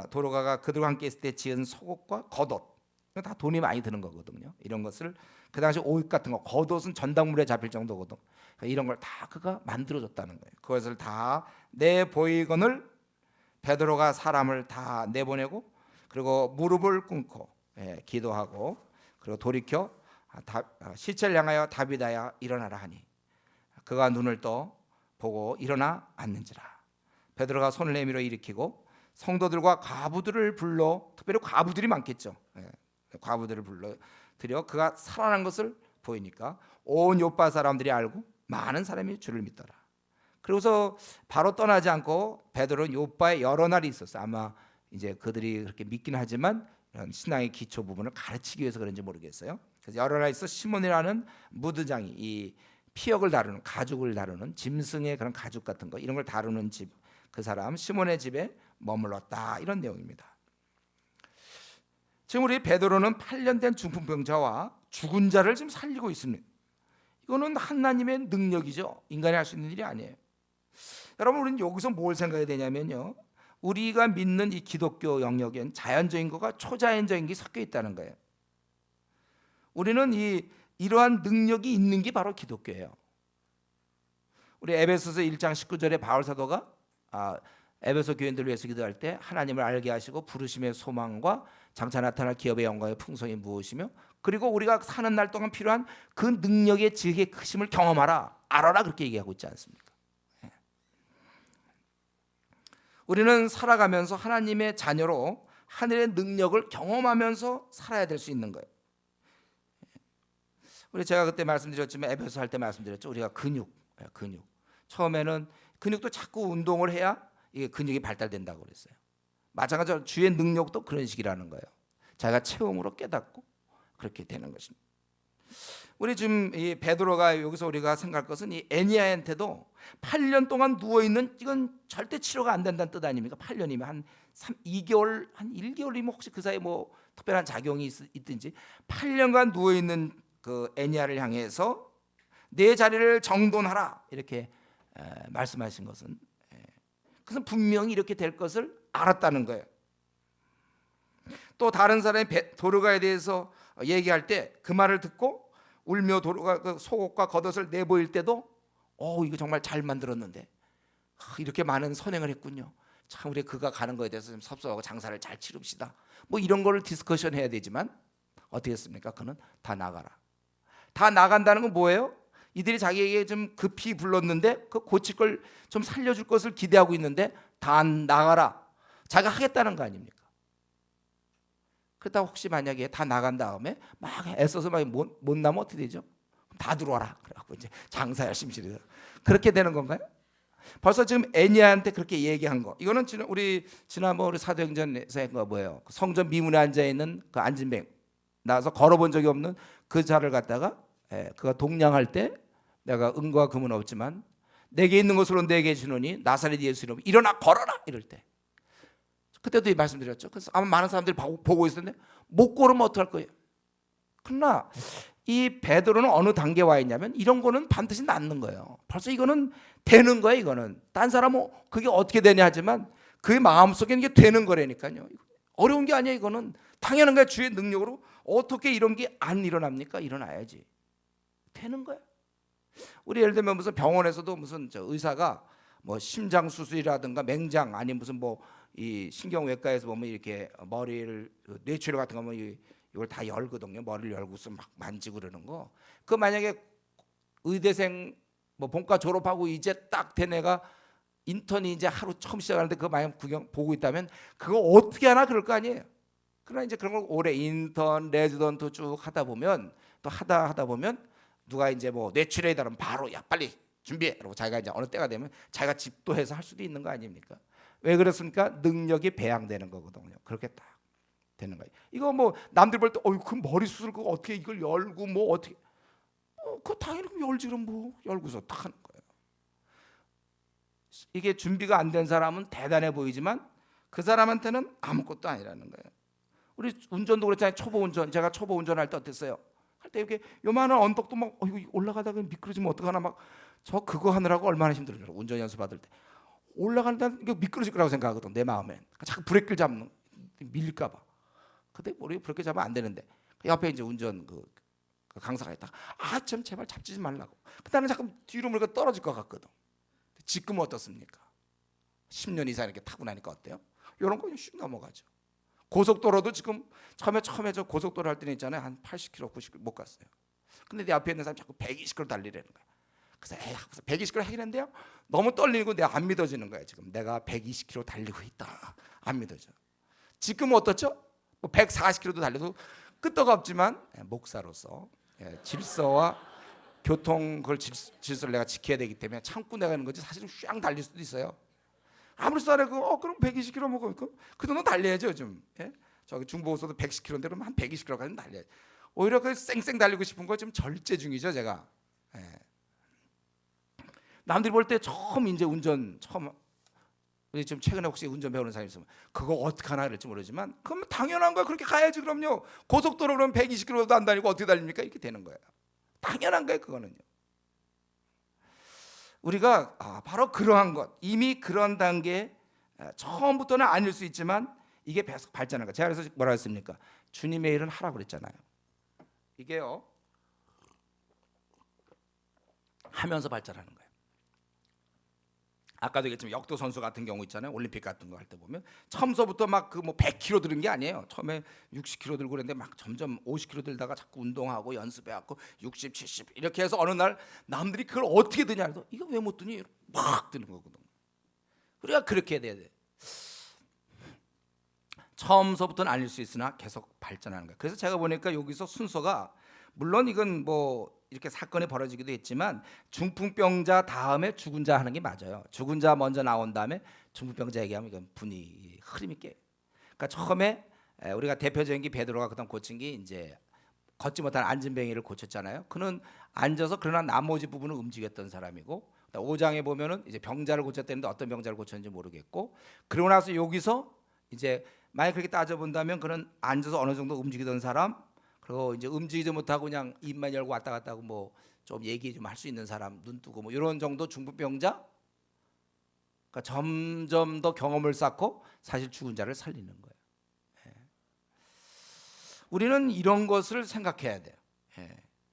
도로가가 그들과 함께 있을 때 지은 속옷과 겉옷, 이거 다 돈이 많이 드는 거거든요. 이런 것을 그 당시 옷 같은 거, 겉옷은 전당물에 잡힐 정도거든. 그러니까 이런 걸 다 그가 만들어줬다는 거예요. 그것을 다 내보이거늘 베드로가 사람을 다 내보내고, 그리고 무릎을 꿇고 기도하고, 그리고 돌이켜 시체를 향하여 다비다야 일어나라 하니 그가 눈을 떠 보고 일어나 앉는지라. 베드로가 손을 내밀어 일으키고 성도들과 과부들을 불러, 특별히 과부들이 많겠죠. 과부들을 불러 드려 그가 살아난 것을 보이니까 온 요파 사람들이 알고 많은 사람이 주를 믿더라. 그러고서 바로 떠나지 않고 베드로는 요파에 여러 날이 있었어. 아마 이제 그들이 그렇게 믿긴 하지만 이런 신앙의 기초 부분을 가르치기 위해서 그런지 모르겠어요. 그래서 여러 날 있어 시몬이라는 무드장이 이 피역을 다루는, 가죽을 다루는, 짐승의 그런 가죽 같은 거 이런 걸 다루는 집, 그 사람 시몬의 집에 머물렀다, 이런 내용입니다. 지금 우리 베드로는 8년 된 중풍병자와 죽은 자를 지금 살리고 있습니다. 이거는 하나님의 능력이죠. 인간이 할 수 있는 일이 아니에요. 여러분, 우리는 여기서 뭘 생각해야 되냐면요, 우리가 믿는 이 기독교 영역엔 자연적인 것과 초자연적인 게 섞여 있다는 거예요. 우리는 이러한 능력이 있는 게 바로 기독교예요. 우리 에베소서 1장 19절에 바울 사도가 에베소 교인들을 위해서 기도할 때 하나님을 알게 하시고 부르심의 소망과 장차 나타날 기업의 영광의 풍성이 무엇이며, 그리고 우리가 사는 날 동안 필요한 그 능력의 지혜의 크심을 경험하라, 알아라, 그렇게 얘기하고 있지 않습니까? 우리는 살아가면서 하나님의 자녀로 하늘의 능력을 경험하면서 살아야 될 수 있는 거예요. 우리 제가 그때 말씀드렸지만, 에베소 할 때 말씀드렸죠. 우리가 근육. 처음에는 근육도 자꾸 운동을 해야 이게 근육이 발달된다고 그랬어요. 마찬가지로 주의 능력도 그런 식이라는 거예요. 자기가 체험으로 깨닫고 그렇게 되는 것입니다. 우리 지금 이 베드로가 여기서 우리가 생각할 것은 이 애니아한테도 8년 동안 누워 있는, 이건 절대 치료가 안 된다는 뜻 아닙니까? 8년이면 한 2개월, 한 1개월이면 혹시 그 사이에 뭐 특별한 작용이 있든지 8년간 누워 있는 그 애니아를 향해서 내 자리를 정돈하라, 이렇게 말씀하신 것은, 그것은 분명히 이렇게 될 것을 알았다는 거예요. 또 다른 사람이 도로가에 대해서 얘기할 때 그 말을 듣고 울며 도로가 그 속옷과 겉옷을 내보일 때도 이거 정말 잘 만들었는데 이렇게 많은 선행을 했군요. 참 우리 그가 가는 거에 대해서 좀 섭섭하고 장사를 잘 치릅시다. 뭐 이런 거를 디스커션 해야 되지만 어떻게 했습니까? 그는 다 나가라. 다 나간다는 건 뭐예요? 이들이 자기에게 좀 급히 불렀는데 그 고칠 걸 좀 살려줄 것을 기대하고 있는데 다 나가라. 자기가 하겠다는 거 아닙니까? 그러다 혹시 만약에 다 나간 다음에 막 애써서 막 못 나면 어떻게 되죠? 다 들어와라. 그래갖고 이제 장사 열심히 지르. 그렇게 되는 건가요? 벌써 지금 애니아한테 그렇게 얘기한 거. 이거는 우리 지난번 우리 사도행전에서 한 거 뭐예요? 성전 미문에 앉아 있는 그 안진뱅, 나와서 걸어본 적이 없는 그 자를 갖다가 그가 동냥할 때 내가 은과 금은 없지만 내게 있는 것으로 내게 주노니 나사렛 예수 이름 일어나 걸어라, 이럴 때. 그때도 말씀드렸죠. 그래서 아마 많은 사람들이 보고 있었는데 못 걸으면 어떡할 거예요? 그러나 이 베드로는 어느 단계에 와 있냐면 이런 거는 반드시 낫는 거예요. 벌써 이거는 되는 거예요. 이거는 딴 사람은 그게 어떻게 되냐 하지만 그의 마음속에는 이게 되는 거라니까요. 어려운 게 아니에요. 이거는 당연한 거예요. 주의 능력으로 어떻게 이런 게 안 일어납니까? 일어나야지. 되는 거예요. 우리 예를 들면 무슨 병원에서도 무슨 의사가 뭐 심장 수술이라든가 맹장, 아니면 무슨 뭐 이 신경외과에서 보면 이렇게 머리를 뇌출혈 같은 거 하면 이걸 다 열거든요. 머리를 열고서 막 만지고 그러는 거. 그 만약에 의대생 뭐 본과 졸업하고 이제 딱 된 애가 인턴이 이제 하루 처음 시작하는데 그거 만약 구경 보고 있다면 그거 어떻게 하나 그럴 거 아니에요. 그러나 이제 그런 걸 오래 인턴, 레지던트 쭉 하다 보면 또 하다 보면 누가 이제 뭐 뇌출혈이다 그러면 바로 야 빨리 준비해. 그리고 자기가 이제 어느 때가 되면 자기가 집도해서 할 수도 있는 거 아닙니까? 왜 그렇습니까? 능력이 배양되는 거거든요. 그렇게 딱 되는 거예요. 이거 뭐 남들 볼 때 그 머리 수술 그거 어떻게 이걸 열고 뭐 어떻게 그거 당연히 열지 그럼 뭐 열고서 딱 하는 거예요. 이게 준비가 안 된 사람은 대단해 보이지만 그 사람한테는 아무것도 아니라는 거예요. 우리 운전도 그렇잖아요. 초보 운전. 제가 초보 운전할 때 어땠어요? 할 때 이렇게 요만한 언덕도 막 올라가다가 미끄러지면 어떡하나 막 저 그거 하느라고 얼마나 힘들어요. 운전 연습 받을 때 올라가는데 이게 미끄러질 거라고 생각하거든 내 마음엔. 자꾸 브레이크를 잡는 밀릴까 봐. 근데 머리 브레이크 잡으면 안 되는데 옆에 이제 운전 그 강사가 있다가 참 제발 잡지 말라고. 나는 자꾸 뒤로 물고 떨어질 것 같거든. 지금 어떻습니까? 10년 이상 이렇게 타고 나니까 어때요? 이런 거 그냥 슉 넘어가죠. 고속도로도 지금 처음에 저 고속도로 할 때는 있잖아요. 한 80km, 90km 못 갔어요. 근데 내 앞에 있는 사람 자꾸 120km 달리라는 거야. 그래서 120km 하겠는데요? 너무 떨리고 내가 안 믿어지는 거야. 지금 내가 120km 달리고 있다. 안 믿어져. 지금은 어떻죠? 뭐 140km도 달려도 끄떡 없지만 목사로서 질서와 교통 그걸 질서를 내가 지켜야 되기 때문에 참고 나가는 거지. 사실은 쫙 달릴 수도 있어요. 아무리 쏘아내고 그럼 120km 먹을 그 정도 달려야죠 좀. 저기 중부고속도 110km인데 그러면 한 120km까지 달려야죠. 오히려 그 쌩쌩 달리고 싶은 거 지금 절제 중이죠 제가. 남들이 볼 때 처음 이제 운전 우리 지금 최근에 혹시 운전 배우는 사람 있으면 그거 어떻게 하나 그럴지 모르지만 그럼 당연한 거야. 그렇게 가야지. 그럼요. 고속도로 그러면 120km도 안 다니고 어떻게 달립니까? 이렇게 되는 거예요. 당연한 거예요 그거는요. 우리가 바로 그러한 것, 이미 그런 단계 처음부터는 아닐 수 있지만 이게 계속 발전하는 거예요. 제가 그래서 뭐라 했습니까? 주님의 일은 하라고 그랬잖아요. 이게요 하면서 발전하는 거예요. 아까도 얘기했지만 역도 선수 같은 경우 있잖아요. 올림픽 같은 거 할 때 보면 처음서부터 막 그 뭐 100kg 들은 게 아니에요. 처음에 60kg 들고 그랬는데 막 점점 50kg 들다가 자꾸 운동하고 연습해갖고 60, 70 이렇게 해서 어느 날 남들이 그걸 어떻게 드냐 해서 이거 왜 못 드니? 막 드는 거거든. 우리가 그렇게 해야 돼. 처음서부터는 아닐 수 있으나 계속 발전하는 거야. 그래서 제가 보니까 여기서 순서가 물론 이건 뭐 이렇게 사건이 벌어지기도 했지만 중풍병자 다음에 죽은 자 하는 게 맞아요. 죽은 자 먼저 나온 다음에 중풍병자 얘기하면 이건 분위 흐름이 깨. 그러니까 처음에 우리가 대표적인 게 베드로가 그다음 고친 게 이제 걷지 못한 앉은뱅이를 고쳤잖아요. 그는 앉아서 그러나 나머지 부분은 움직였던 사람이고 5장에 보면은 이제 병자를 고쳤다는데 어떤 병자를 고쳤는지 모르겠고 그러고 나서 여기서 이제 만약 그렇게 따져 본다면 그는 앉아서 어느 정도 움직이던 사람 그리고 이제 움직이지 못하고 그냥 입만 열고 왔다 갔다 하고 뭐 좀 얘기 좀 할 수 있는 사람 눈 뜨고 뭐 이런 정도 중풍병자. 그러니까 점점 더 경험을 쌓고 사실 죽은 자를 살리는 거예요. 우리는 이런 것을 생각해야 돼요.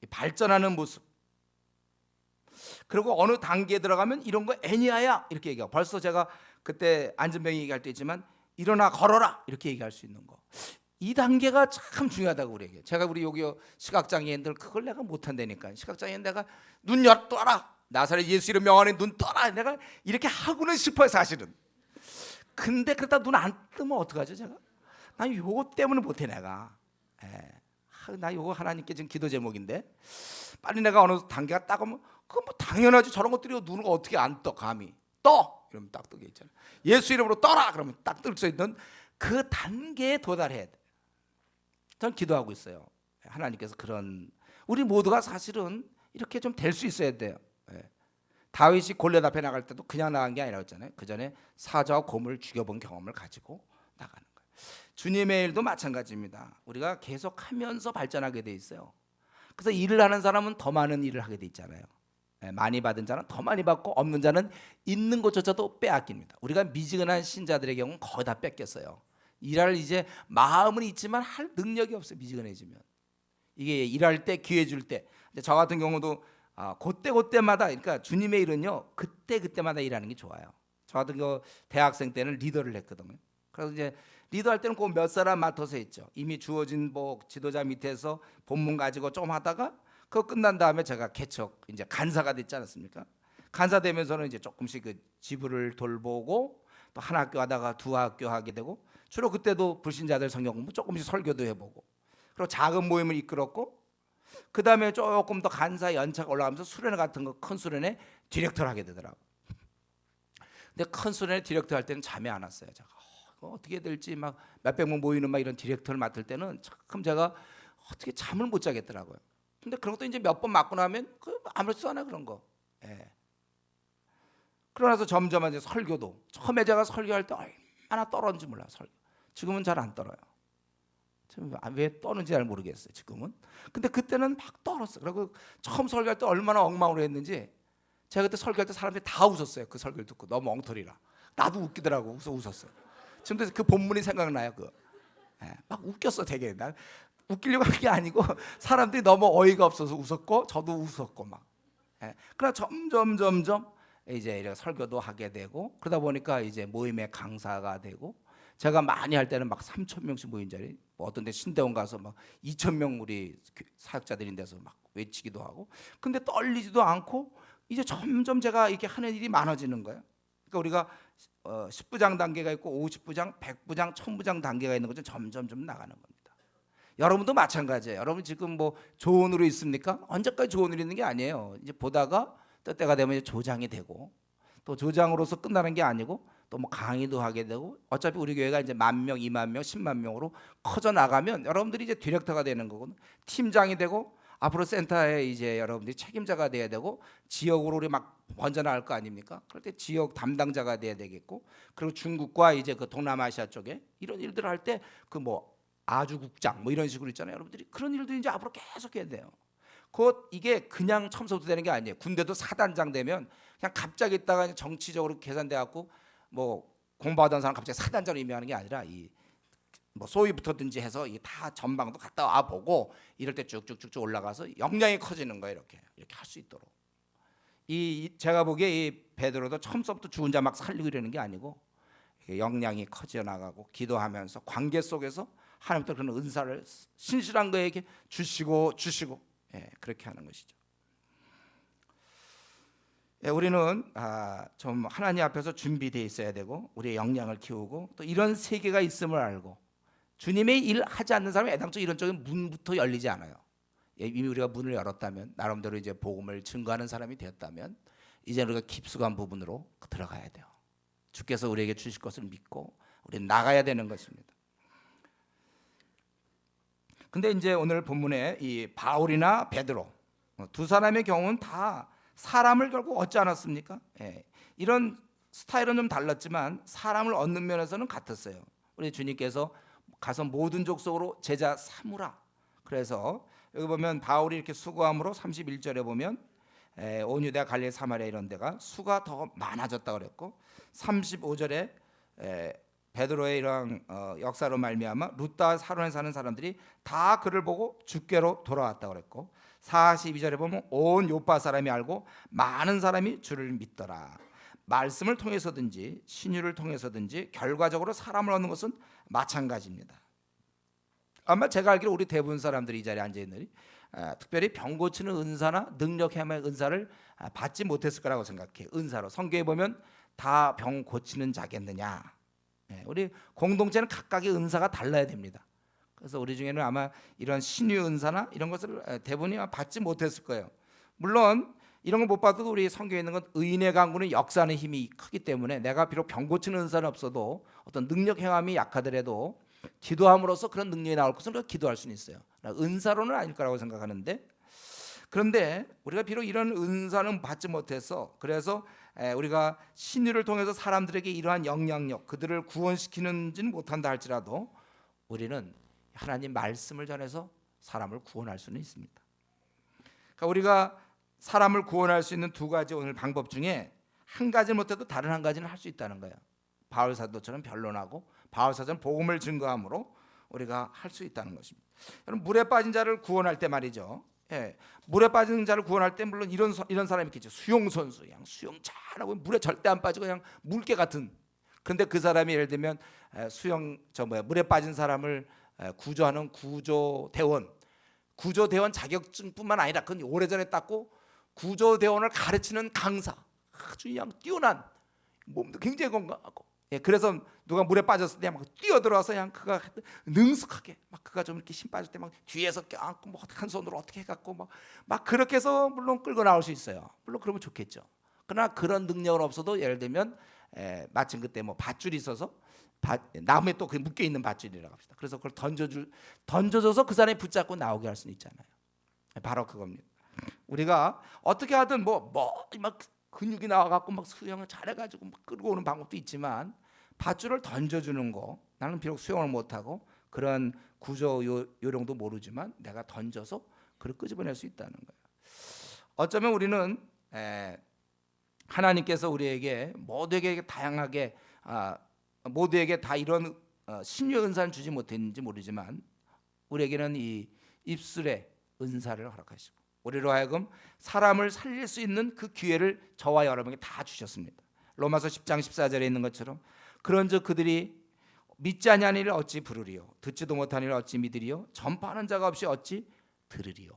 발전하는 모습. 그리고 어느 단계에 들어가면 이런 거 애니아야 이렇게 얘기하고 벌써 제가 그때 안전병이 얘기할 때 있지만 일어나 걸어라 이렇게 얘기할 수 있는 거. 이 단계가 참 중요하다고 그래요. 제가 우리 여기 시각장애인들 그걸 내가 못한다니까. 시각장애인 내가 눈 떠라. 나사렛 예수 이름 명하는 눈 떠라. 내가 이렇게 하고는 싶어요 사실은. 근데 그러다 눈 안 뜨면 어떡하죠 제가? 난 요거 때문에 못해 내가. 나 요거 하나님께 지금 기도 제목인데 빨리 내가 어느 단계가 딱 오면 그건 뭐 당연하지. 저런 것들이 눈을 어떻게 안 떠 감히 떠 이러면 딱 뜨게 있잖아. 예수 이름으로 떠라 그러면 딱 뜰 수 있는 그 단계에 도달해야 돼. 전 기도하고 있어요. 하나님께서 그런 우리 모두가 사실은 이렇게 좀 될 수 있어야 돼요. 다윗이 골리앗 앞에 나갈 때도 그냥 나간 게 아니라고 했잖아요. 그 전에 사자와 곰을 죽여본 경험을 가지고 나가는 거예요. 주님의 일도 마찬가지입니다. 우리가 계속하면서 발전하게 돼 있어요. 그래서 일을 하는 사람은 더 많은 일을 하게 돼 있잖아요. 많이 받은 자는 더 많이 받고 없는 자는 있는 것조차도 빼앗깁니다. 우리가 미지근한 신자들의 경우는 거의 다 뺏겼어요. 일할 이제 마음은 있지만 할 능력이 없어요. 미지근해지면 이게 일할 때 기회 줄 때 저 같은 경우도 그때마다 그러니까 주님의 일은요 그때마다 일하는 게 좋아요. 저 같은 경우 대학생 때는 리더를 했거든요. 그래서 이제 리더할 때는 꼭 몇 사람 맡아서 했죠. 이미 주어진 뭐 지도자 밑에서 본문 가지고 좀 하다가 그거 끝난 다음에 제가 개척 이제 간사가 됐지 않았습니까? 간사 되면서는 이제 조금씩 그 지부를 돌보고 또 한 학교 하다가 두 학교 하게 되고 주로 그때도 불신자들 성경 공부 조금씩 설교도 해보고 그리고 작은 모임을 이끌었고 그 다음에 조금 더 간사 연차가 올라가면서 수련회 같은 거 큰 수련회 디렉터를 하게 되더라고. 근데 큰 수련회 디렉터 할 때는 잠이 안 왔어요. 제가 어떻게 될지 막 몇백 명 모이는 막 이런 디렉터를 맡을 때는 참 제가 어떻게 잠을 못 자겠더라고요. 근데 그런 것도 이제 몇 번 맡고 나면 아무렇지도 않아 그런 거. 그러나서 점점 이제 설교도 처음에 제가 설교할 때 얼마나 떨었는지 몰라 설교. 지금은 잘 안 떨어요. 왜 떠는지 잘 모르겠어요 지금은. 근데 그때는 막 떨었어. 그리고 처음 설교할 때 얼마나 엉망으로 했는지 제가 그때 설교할 때 사람들이 다 웃었어요. 그 설교를 듣고 너무 엉터리라. 나도 웃기더라고. 웃었어. 지금도 그 본문이 생각나요. 막 웃겼어 되게. 난 웃기려고 한 게 아니고 사람들이 너무 어이가 없어서 웃었고 저도 웃었고 막. 그러나 점점 이제 이렇게 설교도 하게 되고 그러다 보니까 이제 모임의 강사가 되고 제가 많이 할 때는 막 3,000명씩 모인 자리, 뭐 어떤 데 신대원 가서 막 2,000명 우리 사역자들인 데서 막 외치기도 하고, 근데 떨리지도 않고 이제 점점 제가 이렇게 하는 일이 많아지는 거예요. 그러니까 우리가 10부장 단계가 있고 50부장, 100부장, 1000부장 단계가 있는 거죠. 점점 나가는 겁니다. 여러분도 마찬가지예요. 여러분 지금 뭐 조언으로 있습니까? 언제까지 조언으로 있는 게 아니에요. 이제 보다가 또 때가 되면 이제 조장이 되고, 또 조장으로서 끝나는 게 아니고 또 뭐 강의도 하게 되고, 어차피 우리 교회가 이제 10,000명, 20,000명, 100,000명으로 커져 나가면 여러분들이 이제 디렉터가 되는 거고, 팀장이 되고, 앞으로 센터에 이제 여러분들이 책임자가 돼야 되고, 지역으로 우리 막 번져나갈 거 아닙니까? 그럴 때 지역 담당자가 돼야 되겠고, 그리고 중국과 이제 그 동남아시아 쪽에 이런 일들을 할 때 그 뭐 아주국장 뭐 이런 식으로 있잖아요. 여러분들이 그런 일들이 이제 앞으로 계속 해야 돼요. 곧 이게 그냥 처음부터 되는 게 아니에요. 군대도 사단장 되면 그냥 갑자기 있다가 정치적으로 계산돼 갖고 뭐 공부하던 사람 갑자기 사단장으로 임명하는 게 아니라 이 뭐 소위부터든지 해서 이 다 전방도 갔다 와 보고 이럴 때 쭉쭉쭉쭉 올라가서 역량이 커지는 거예요. 이렇게 할 수 있도록. 제가 보기에 이 베드로도 처음부터 죽은 자 막 살리고 이러는 게 아니고 역량이 커져 나가고 기도하면서 관계 속에서 하나님부터 그런 은사를 신실한 거에게 주시고 그렇게 하는 것이죠. 우리는 좀 하나님 앞에서 준비되어 있어야 되고 우리의 역량을 키우고 또 이런 세계가 있음을 알고, 주님의 일 하지 않는 사람은 애당초 이런 쪽에 문부터 열리지 않아요. 이미 우리가 문을 열었다면, 나름대로 이제 복음을 증거하는 사람이 되었다면 이제 우리가 깊숙한 부분으로 들어가야 돼요. 주께서 우리에게 주실 것을 믿고 우리는 나가야 되는 것입니다. 근데 이제 오늘 본문에 이 바울이나 베드로 두 사람의 경우는 다 사람을 결국 얻지 않았습니까? 이런 스타일은 좀 달랐지만 사람을 얻는 면에서는 같았어요. 우리 주님께서 가서 모든 족속으로 제자 삼으라. 그래서 여기 보면 바울이 이렇게 수고함으로 31절에 보면 온 유대아 갈릴리 사마리아 이런 데가 수가 더 많아졌다 그랬고, 35절에 베드로의 이러한 역사로 말미암아 룻다 사론에 사는 사람들이 다 그를 보고 주께로 돌아왔다 그랬고, 42절에 보면 온 요파 사람이 알고 많은 사람이 주를 믿더라. 말씀을 통해서든지 신유를 통해서든지 결과적으로 사람을 얻는 것은 마찬가지입니다. 아마 제가 알기로 우리 대부분 사람들이 이 자리에 앉아 있는 특별히 병 고치는 은사나 능력 행함의 은사를 받지 못했을 거라고 생각해요. 은사로 성경에 보면 다 병 고치는 자겠느냐. 우리 공동체는 각각의 은사가 달라야 됩니다. 그래서 우리 중에는 아마 이런 신유 은사나 이런 것을 대부분이 받지 못했을 거예요. 물론 이런 걸 못 받아도 우리 성경에 있는 건 의인의 강구는 역사하는 힘이 크기 때문에 내가 비록 병 고치는 은사는 없어도 어떤 능력 행함이 약하더라도 기도함으로써 그런 능력이 나올 것은 우리가 기도할 수는 있어요. 은사로는 아닐 거라고 생각하는데, 그런데 우리가 비록 이런 은사는 받지 못해서, 그래서 우리가 신유를 통해서 사람들에게 이러한 영향력, 그들을 구원시키는지는 못한다 할지라도 우리는 하나님 말씀을 전해서 사람을 구원할 수는 있습니다. 그러니까 우리가 사람을 구원할 수 있는 두 가지 오늘 방법 중에 한 가지는 못해도 다른 한 가지는 할 수 있다는 거예요. 바울 사도처럼 변론하고 바울 사도처럼 복음을 증거함으로 우리가 할 수 있다는 것입니다. 여러분, 물에 빠진 자를 구원할 때 말이죠. 물에 빠진 자를 구원할 때 물론 이런 사람이 있겠죠. 수영 선수, 그냥 수영 잘하고 물에 절대 안 빠지고 그냥 물개 같은. 근데 그 사람이 예를 들면 물에 빠진 사람을 구조하는 구조대원 자격증뿐만 아니라 그건 오래전에 땄고 구조대원을 가르치는 강사, 아주 그냥 뛰어난, 몸도 굉장히 건강하고, 그래서 누가 물에 빠졌을 때 막 뛰어들어와서 그냥 그가 능숙하게 막 그가 좀 이렇게 힘 빠질 때 막 뒤에서 껴안고 뭐 한 손으로 어떻게 해갖고 막 그렇게 해서 물론 끌고 나올 수 있어요. 물론 그러면 좋겠죠. 그러나 그런 능력은 없어도 예를 들면 마침 그때 뭐 밧줄이 있어서 나무에 또 그 묶여 있는 밧줄이라고 합시다. 그래서 그걸 던져줘서 그 사람이 붙잡고 나오게 할 수는 있잖아요. 바로 그겁니다. 우리가 어떻게 하든 막 근육이 나와갖고 막 수영을 잘해가지고 막 끌고 오는 방법도 있지만 밧줄을 던져주는 거, 나는 비록 수영을 못하고 그런 구조 요령도 모르지만 내가 던져서 그걸 끄집어낼 수 있다는 거예요. 어쩌면 우리는 하나님께서 우리에게 모두에게 다양하게 모두에게 다 이런 신유의 은사를 주지 못했는지 모르지만 우리에게는 이 입술의 은사를 허락하시고 우리로 하여금 사람을 살릴 수 있는 그 기회를 저와 여러분에게 다 주셨습니다. 로마서 10장 14절에 있는 것처럼 그런즉 그들이 믿지 아니하는 이를 어찌 부르리요 듣지도 못하는 이를 어찌 믿으리요 전파하는 자가 없이 어찌 들으리요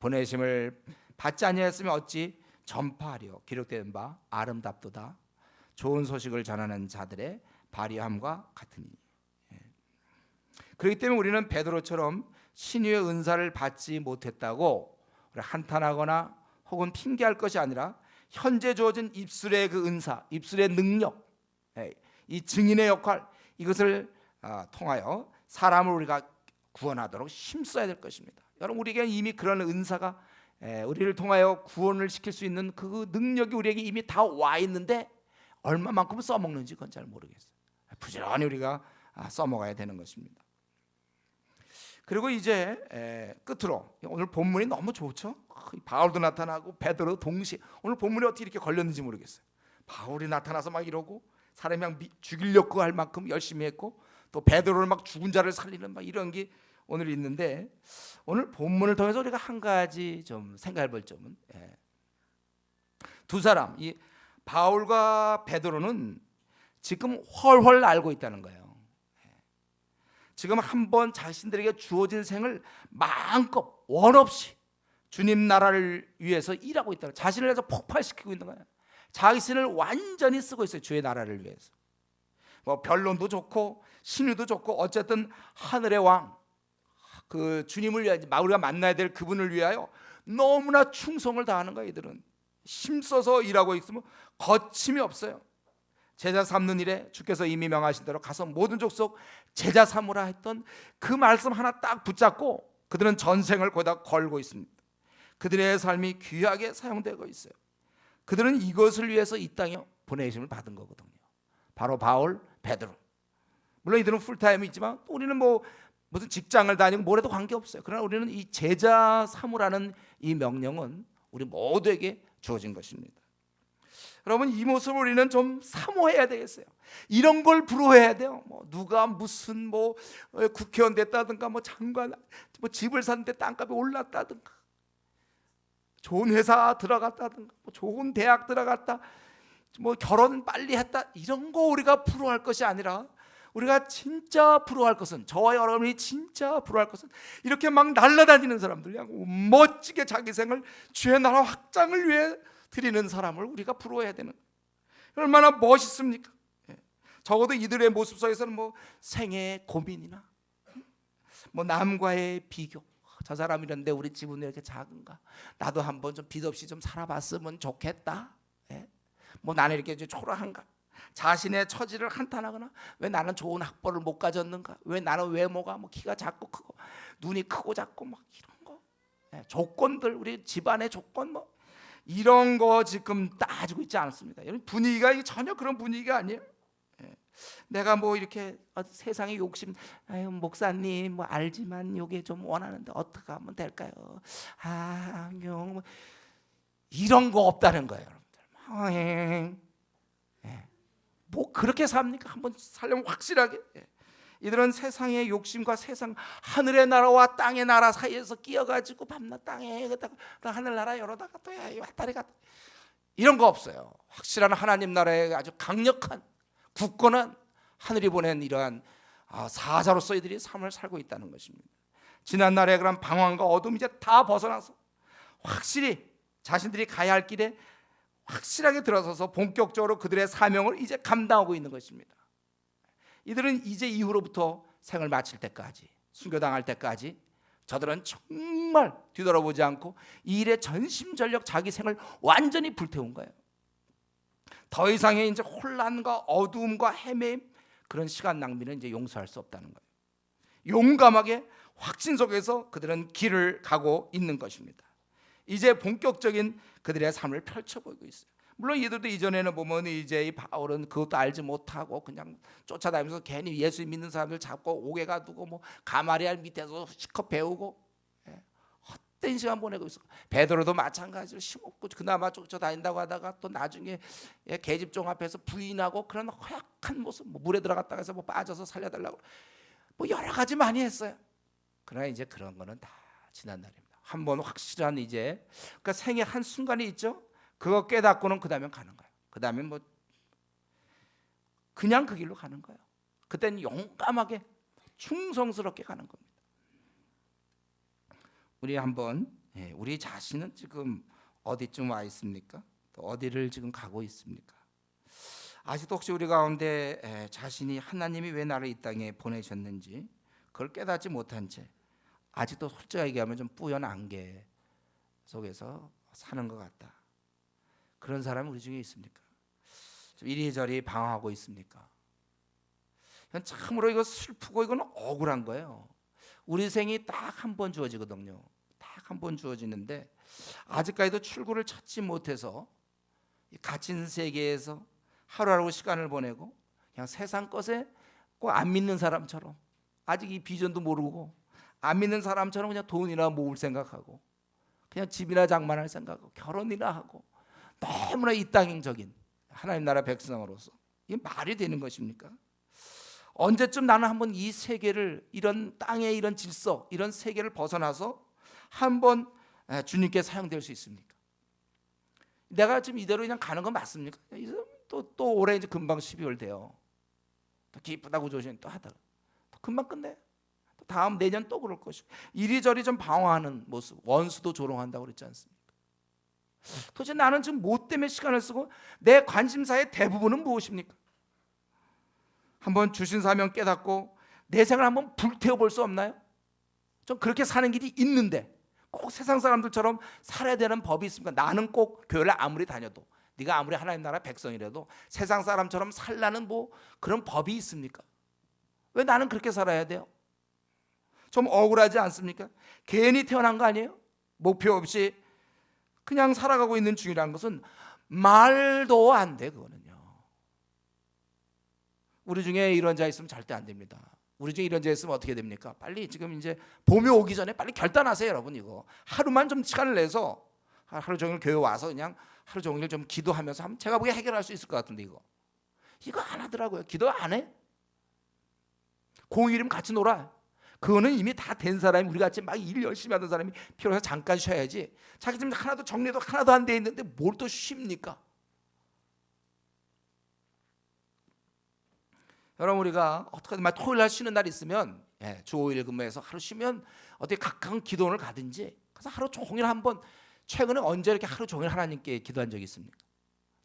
보내심을 받지 아니하였으면 어찌 전파하리요 기록된 바 아름답도다 좋은 소식을 전하는 자들의 발휘함과 같으니. 그렇기 때문에 우리는 베드로처럼 신유의 은사를 받지 못했다고 한탄하거나 혹은 핑계할 것이 아니라 현재 주어진 입술의 그 은사, 입술의 능력, 이 증인의 역할 이것을 통하여 사람을 우리가 구원하도록 힘써야 될 것입니다. 여러분 우리에게 이미 그런 은사가 우리를 통하여 구원을 시킬 수 있는 그 능력이 우리에게 이미 다 와 있는데 얼마만큼 써먹는지 그건 잘 모르겠어요. 부지런히 우리가 써먹어야 되는 것입니다. 그리고 이제 끝으로 오늘 본문이 너무 좋죠. 바울도 나타나고 베드로도 동시에 오늘 본문이 어떻게 이렇게 걸렸는지 모르겠어요. 바울이 나타나서 막 이러고 사람이 막 죽이려고 할 만큼 열심히 했고 또 베드로를 막 죽은 자를 살리는 막 이런 게 오늘 있는데 오늘 본문을 통해서 우리가 한 가지 좀 생각해 볼 점은 두 사람 이 바울과 베드로는 지금 헐헐 알고 있다는 거예요. 지금 한번 자신들에게 주어진 생을 마음껏 원 없이 주님 나라를 위해서 일하고 있다. 자신을 해서 폭발시키고 있는 거예요. 자신을 완전히 쓰고 있어요. 주의 나라를 위해서. 뭐 변론도 좋고 신유도 좋고 어쨌든 하늘의 왕, 그 주님을 위하여 우리가 만나야 될 그분을 위하여 너무나 충성을 다하는 거예요. 이들은 힘써서 일하고 있으면 거침이 없어요. 제자 삼는 일에 주께서 이미 명하신 대로 가서 모든 족속 제자 삼으라 했던 그 말씀 하나 딱 붙잡고 그들은 전생을 거기다 걸고 있습니다. 그들의 삶이 귀하게 사용되고 있어요. 그들은 이것을 위해서 이 땅에 보내심을 받은 거거든요. 바로 바울, 베드로. 물론 이들은 풀타임이지만 우리는 뭐 무슨 직장을 다니고 뭐래도 관계없어요. 그러나 우리는 이 제자 삼으라는 이 명령은 우리 모두에게 주어진 것입니다. 여러분 이 모습을 우리는 좀 사모해야 되겠어요. 이런 걸 부러워해야 돼요. 뭐 누가 무슨 뭐 국회의원 됐다든가 뭐 장관 뭐 집을 샀는데 땅값이 올랐다든가 좋은 회사 들어갔다든가 뭐 좋은 대학 들어갔다 뭐 결혼 빨리 했다 이런 거 우리가 부러워할 것이 아니라 우리가 진짜 부러워할 것은 저와 여러분이 진짜 부러워할 것은 이렇게 막 날아다니는 사람들 그냥 멋지게 자기 생을 주의 나라 확장을 위해 드리는 사람을 우리가 부러워해야 되는 얼마나 멋있습니까? 적어도 이들의 모습 속에서는 뭐 생애의 고민이나 뭐 남과의 비교 저 사람 이런데 우리 집은 왜 이렇게 작은가 나도 한번 좀 빚 없이 좀 살아봤으면 좋겠다 뭐 나는 이렇게 초라한가 자신의 처지를 한탄하거나 왜 나는 좋은 학벌을 못 가졌는가 왜 나는 외모가 뭐 키가 작고 크고 눈이 크고 작고 막 이런 거 조건들 우리 집안의 조건 뭐 이런 거 지금 따지고 있지 않습니다. 여러분 분위기가 전혀 그런 분위기가 아니에요. 내가 뭐 이렇게 세상의 욕심, 아유 목사님 뭐 알지만 요게 좀 원하는데 어떻게 하면 될까요? 뭐 이런 거 없다는 거예요, 여러분들. 뭐 그렇게 삽니까? 한번 살려면 확실하게. 이들은 세상의 욕심과 세상 하늘의 나라와 땅의 나라 사이에서 끼어가지고 밤낮 땅에 하늘나라 열어다가 또 왔다리 갔다 이런 거 없어요. 확실한 하나님 나라의 아주 강력한 굳건한 하늘이 보낸 이러한 사자로서 이들이 삶을 살고 있다는 것입니다. 지난날의 그런 방황과 어둠 이제 다 벗어나서 확실히 자신들이 가야 할 길에 확실하게 들어서서 본격적으로 그들의 사명을 이제 감당하고 있는 것입니다. 이들은 이제 이후로부터 생을 마칠 때까지 순교당할 때까지 저들은 정말 뒤돌아보지 않고 이 일에 전심전력 자기 생을 완전히 불태운 거예요. 더 이상의 이제 혼란과 어두움과 헤매임 그런 시간 낭비는 이제 용서할 수 없다는 거예요. 용감하게 확신 속에서 그들은 길을 가고 있는 것입니다. 이제 본격적인 그들의 삶을 펼쳐보고 있어요. 물론 이들도 이전에는 보면 이제 이 바울은 그것도 알지 못하고 그냥 쫓아다니면서 괜히 예수 믿는 사람들 잡고 옥에 가두고 뭐 가마리알 밑에서 실컷 배우고 헛된 시간 보내고 있어. 베드로도 마찬가지로 힘없고 그나마 쫓아다닌다고 하다가 또 나중에 계집종 앞에서 부인하고 그런 허약한 모습, 뭐 물에 들어갔다가 해서 뭐 빠져서 살려달라고 뭐 여러 가지 많이 했어요. 그러나 이제 그런 거는 다 지난 날입니다. 한 번 확실한 이제 그러니까 생애 한 순간이 있죠. 그거 깨닫고는 그 다음에 가는 거예요. 그 다음에 뭐 그냥 그 길로 가는 거예요. 그때는 용감하게 충성스럽게 가는 겁니다. 우리 한번 우리 자신은 지금 어디쯤 와 있습니까? 또 어디를 지금 가고 있습니까? 아직도 혹시 우리 가운데 자신이 하나님이 왜 나를 이 땅에 보내셨는지 그걸 깨닫지 못한 채 아직도 솔직하게 얘기하면 좀 뿌연 안개 속에서 사는 것 같다. 그런 사람이 우리 중에 있습니까? 좀 이리저리 방황하고 있습니까? 참으로 이거 슬프고 이건 억울한 거예요. 우리 생이 딱 한 번 주어지거든요. 딱 한 번 주어지는데 아직까지도 출구를 찾지 못해서 갇힌 세계에서 하루하루 시간을 보내고 그냥 세상 것에 꼭 안 믿는 사람처럼 아직 이 비전도 모르고 안 믿는 사람처럼 그냥 돈이나 모을 생각하고 그냥 집이나 장만할 생각하고 결혼이나 하고 너무나 이 땅적인 하나님 나라 백성으로서 이게 말이 되는 것입니까? 언제쯤 나는 한번 이 세계를 이런 땅의 이런 질서 이런 세계를 벗어나서 한번 주님께 사용될 수 있습니까? 내가 지금 이대로 그냥 가는 건 맞습니까? 또 올해 이제 금방 12월 돼요. 또 기쁘다고 조심 또 하다가 또 금방 끝내. 또 다음 내년 또 그럴 것이고 이리저리 좀 방황하는 모습. 원수도 조롱한다고 그랬지 않습니까? 도대체 나는 지금 뭐 때문에 시간을 쓰고 내 관심사의 대부분은 무엇입니까? 한번 주신 사명 깨닫고 내 생을 한번 불태워 볼 수 없나요? 좀 그렇게 사는 길이 있는데 꼭 세상 사람들처럼 살아야 되는 법이 있습니까? 나는 꼭 교회를 아무리 다녀도 네가 아무리 하나님 나라 백성이라도 세상 사람처럼 살라는 뭐 그런 법이 있습니까? 왜 나는 그렇게 살아야 돼요? 좀 억울하지 않습니까? 괜히 태어난 거 아니에요? 목표 없이 그냥 살아가고 있는 중이라는 것은 말도 안 돼. 그거는요. 우리 중에 이런 자 있으면 절대 안 됩니다. 우리 중에 이런 자 있으면 어떻게 됩니까? 빨리 지금 이제 봄이 오기 전에 빨리 결단하세요, 여러분. 이거 하루만 좀 시간을 내서 하루 종일 교회 와서 그냥 하루 종일 좀 기도하면서 하면 제가 보기에 해결할 수 있을 것 같은데 이거 안 하더라고요. 기도 안 해? 공휴일이면 같이 놀아. 그거는 이미 다 된 사람이 우리 같이 막 일 열심히 하던 사람이 필요해서 잠깐 쉬어야지. 자기 지금 하나도 정리도 하나도 안 돼 있는데 뭘 또 쉽니까? 여러분 우리가 어떻게든 토요일 날 쉬는 날 있으면 주 5일 근무해서 하루 쉬면 어떻게 가까운 기도원을 가든지 그래서 하루 종일 한번 최근에 언제 이렇게 하루 종일 하나님께 기도한 적이 있습니까?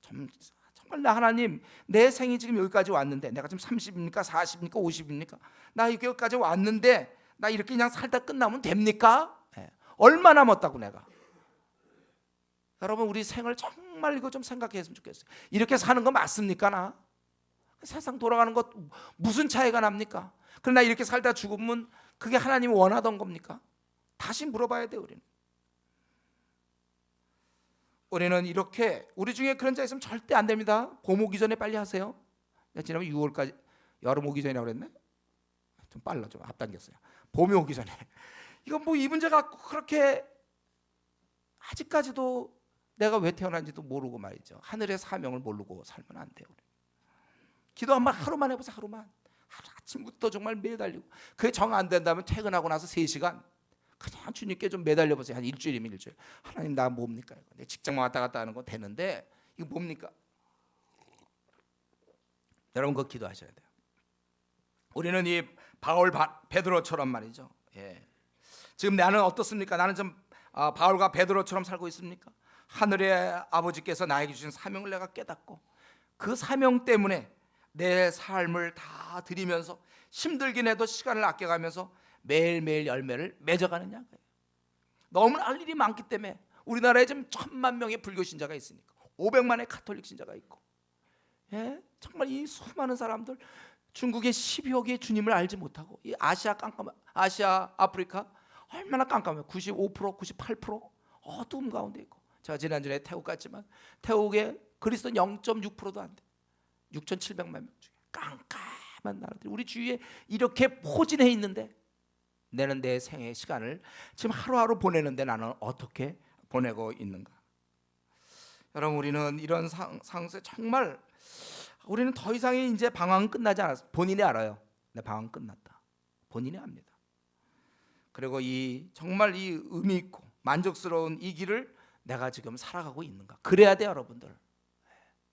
정말 나 하나님 내 생이 지금 여기까지 왔는데 내가 지금 30입니까 40입니까 50입니까 나 여기까지 왔는데 나 이렇게 그냥 살다 끝나면 됩니까? 얼마 남았다고 내가. 여러분 우리 생을 정말 이거 좀 생각했으면 좋겠어요. 이렇게 사는 거 맞습니까? 나 세상 돌아가는 것 무슨 차이가 납니까? 그러나 이렇게 살다 죽으면 그게 하나님이 원하던 겁니까? 다시 물어봐야 돼요. 우리는 이렇게 우리 중에 그런 자 있으면 절대 안 됩니다. 봄 오기 전에 빨리 하세요. 지난번 6월까지 여름 오기 전이라고 그랬네. 좀 빨라 좀 앞당겼어요. 봄이 오기 전에 이건 뭐 이 문제가 그렇게 아직까지도 내가 왜 태어난지도 모르고 말이죠. 하늘의 사명을 모르고 살면 안 돼요. 기도 한번 하루만 해보세요. 하루만. 아침부터 정말 매달리고 그게 정 안 된다면 퇴근하고 나서 3시간 그냥 주님께 좀 매달려 보세요. 한 일주일이면 일주일. 하나님 나 뭡니까? 내 직장만 왔다 갔다 하는 거 되는데 이거 뭡니까? 여러분 그거 기도하셔야 돼요. 우리는 이 바울 베드로처럼 말이죠. 지금 나는 어떻습니까? 나는 좀 바울과 베드로처럼 살고 있습니까? 하늘의 아버지께서 나에게 주신 사명을 내가 깨닫고 그 사명 때문에 내 삶을 다 드리면서 힘들긴 해도 시간을 아껴가면서 매일매일 열매를 맺어가느냐. 너무나 할 일이 많기 때문에 우리나라에 지금 1000만 명의 불교 신자가 있으니까 500만의 카톨릭 신자가 있고 정말 이 수많은 사람들 중국의 12억 개의 주님을 알지 못하고 이 아시아 아프리카 얼마나 깜깜해요. 95% 98% 어두움 가운데 있고 제가 지난주에 태국 갔지만 태국의 그리스도는 0.6%도 안 돼. 6,700만 명 중에 깜깜한 나라들 우리 주위에 이렇게 포진해 있는데 내는 내 생의 시간을 지금 하루하루 보내는데 나는 어떻게 보내고 있는가? 여러분, 우리는 이런 상황에서 정말 우리는 더 이상의 이제 방황은 끝나지 않았어. 본인이 알아요. 내 방황 끝났다. 본인이 압니다. 그리고 이 정말 이 의미 있고 만족스러운 이 길을 내가 지금 살아가고 있는가? 그래야 돼, 여러분들.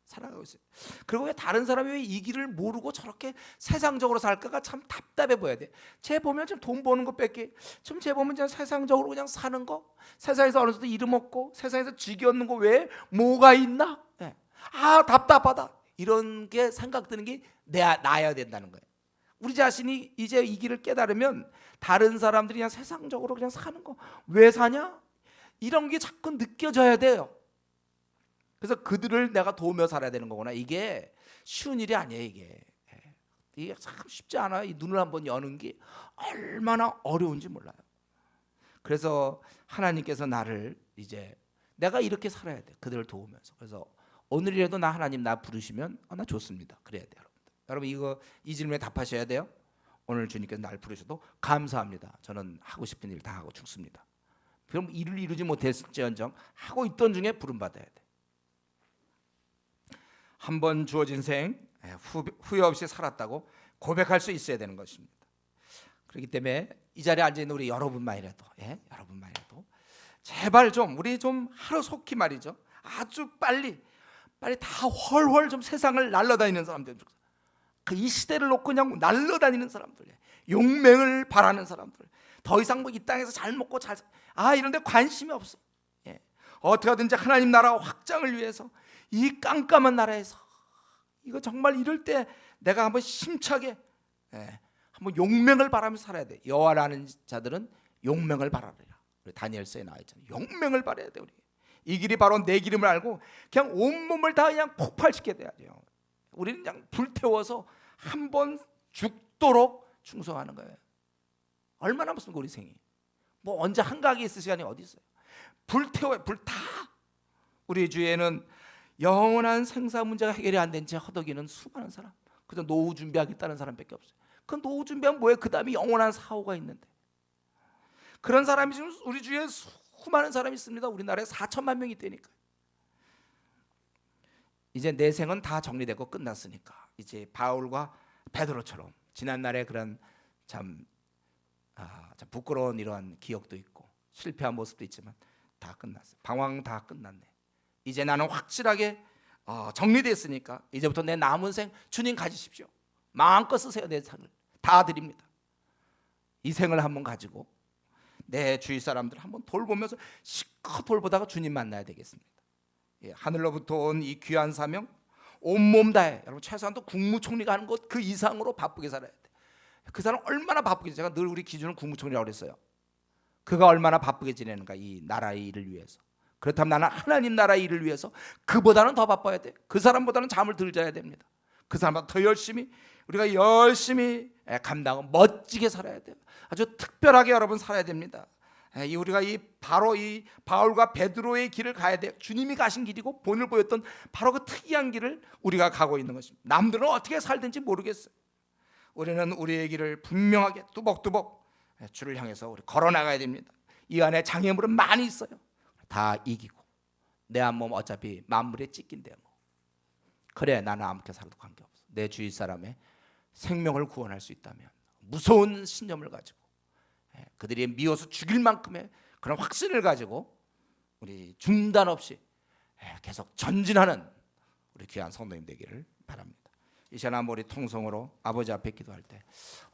살아가고 있어요. 그리고 왜 다른 사람이 왜 이 길을 모르고 저렇게 세상적으로 살까가 참 답답해 보여야 돼. 쟤 보면 좀 돈 버는 것밖에, 좀 쟤 보면 그냥 세상적으로 그냥 사는 거, 세상에서 어느 정도 이름 얻고 세상에서 직위 얻는 거 외에 뭐가 있나? 네. 아, 답답하다. 이런 게 생각드는 게 나야 된다는 거예요. 우리 자신이 이제 이 길을 깨달으면 다른 사람들이 그냥 세상적으로 그냥 사는 거 왜 사냐? 이런 게 자꾸 느껴져야 돼요. 그래서 그들을 내가 도우며 살아야 되는 거구나. 이게 쉬운 일이 아니에요. 이게 참 쉽지 않아요. 이 눈을 한번 여는 게 얼마나 어려운지 몰라요. 그래서 하나님께서 나를 이제 내가 이렇게 살아야 돼. 그들을 도우면서. 그래서 오늘이라도 나 하나님 나 부르시면 나 좋습니다. 그래야 돼요. 여러분, 이 질문에 답하셔야 돼요. 오늘 주님께서 날 부르셔도 감사합니다. 저는 하고 싶은 일 다 하고 죽습니다. 그럼 일을 이루지 못했을지언정 하고 있던 중에 부름 받아야 돼. 한 번 주어진 생 후회 없이 살았다고 고백할 수 있어야 되는 것입니다. 그렇기 때문에 이 자리에 앉아 있는 우리 여러분만이라도, 여러분만이라도 제발 좀 우리 좀 하루속히 말이죠. 아주 빨리 다 훨훨 좀 세상을 날아다니는 사람들, 이 시대를 놓고 그냥 날아다니는 사람들, 용맹을 바라는 사람들, 더 이상 뭐 이 땅에서 잘 먹고 이런데 관심이 없어. 어떻게 하든지 하나님 나라 확장을 위해서 이 깜깜한 나라에서 이거 정말 이럴 때 내가 한번 심차게 한번 용맹을 바라면서 살아야 돼. 여호와라는 자들은 용맹을 바라리라. 우리 다니엘서에 나와 있잖아요. 용맹을 바라야 돼. 우리 이 길이 바로 내 길임을 알고 그냥 온몸을 다 그냥 폭발시켜야 돼요. 우리는 그냥 불태워서 한번 죽도록 충성하는 거예요. 얼마나 무슨 우리 생이 뭐 언제 한가하게 있을 시간이 어디 있어요? 불태워요. 불타. 우리 주위에는 영원한 생사 문제가 해결이 안 된 채 허덕이는 수많은 사람, 그저 노후 준비하겠다는 사람밖에 없어요. 그 노후 준비하면 뭐예요? 그 다음에 영원한 사후가 있는데, 그런 사람이 지금 우리 주위에 수많은 사람이 있습니다. 우리나라에 4천만 명이 되니까. 이제 내 생은 다 정리되고 끝났으니까 이제 바울과 베드로처럼 지난날의 그런 참 부끄러운 이러한 기억도 있고 실패한 모습도 있지만 다 끝났어요. 방황 다 끝났네. 이제 나는 확실하게 정리됐으니까 이제부터 내 남은 생 주님 가지십시오. 마음껏 쓰세요. 내 생을 다 드립니다. 이 생을 한번 가지고 내 주위 사람들 한번 돌보면서 실컷 돌보다가 주님 만나야 되겠습니다. 하늘로부터 온 이 귀한 사명 온몸 다해. 여러분, 최소한도 국무총리가 하는 것 그 이상으로 바쁘게 살아야 돼. 그 사람 얼마나 바쁘게, 제가 늘 우리 기준은 국무총리라고 그랬어요. 그가 얼마나 바쁘게 지내는가, 이 나라의 일을 위해서. 그렇다면 나는 하나님 나라의 일을 위해서 그보다는 더 바빠야 돼. 그 사람보다는 잠을 덜 자야 됩니다. 그 사람보다 더 열심히 우리가 열심히 감당하고 멋지게 살아야 돼요. 아주 특별하게 여러분 살아야 됩니다. 우리가 바로 이 바울과 베드로의 길을 가야 돼요. 주님이 가신 길이고 본을 보였던 바로 그 특이한 길을 우리가 가고 있는 것입니다. 남들은 어떻게 살든지 모르겠어요. 우리는 우리의 길을 분명하게 뚜벅뚜벅 주를 향해서 우리 걸어나가야 됩니다. 이 안에 장애물은 많이 있어요. 다 이기고 내 한 몸 어차피 만물에 찢긴대요. 그래, 나는 아무렇게 살아도 관계없어. 내 주위 사람의 생명을 구원할 수 있다면 무서운 신념을 가지고 그들이 미워서 죽일 만큼의 그런 확신을 가지고 우리 중단 없이 계속 전진하는 우리 귀한 성도님 되기를 바랍니다. 이 시간 우리 통성으로 아버지 앞에 기도할 때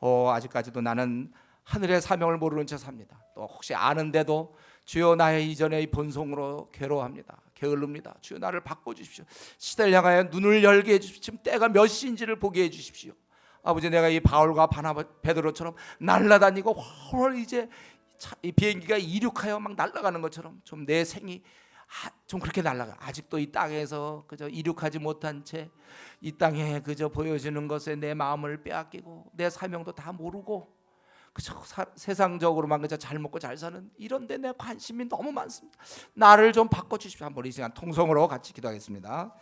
아직까지도 나는 하늘의 사명을 모르는 채 삽니다. 또 혹시 아는데도 주여 나의 이전의 본성으로 괴로워합니다. 게을릅니다. 주여 나를 바꿔주십시오. 시대를 향하여 눈을 열게 해주십시오. 지금 때가 몇 시인지를 보게 해주십시오. 아버지, 내가 이 바울과 베드로처럼 날아다니고 헐 이제 이 비행기가 이륙하여 막 날아가는 것처럼 좀 내 생이 좀 그렇게 날아가. 아직도 이 땅에서 그저 이륙하지 못한 채 이 땅에 그저 보여지는 것에 내 마음을 빼앗기고 내 사명도 다 모르고 그저 세상적으로만 그저 잘 먹고 잘 사는 이런데 내 관심이 너무 많습니다. 나를 좀 바꿔주십시오. 한번 이 시간 통성으로 같이 기도하겠습니다.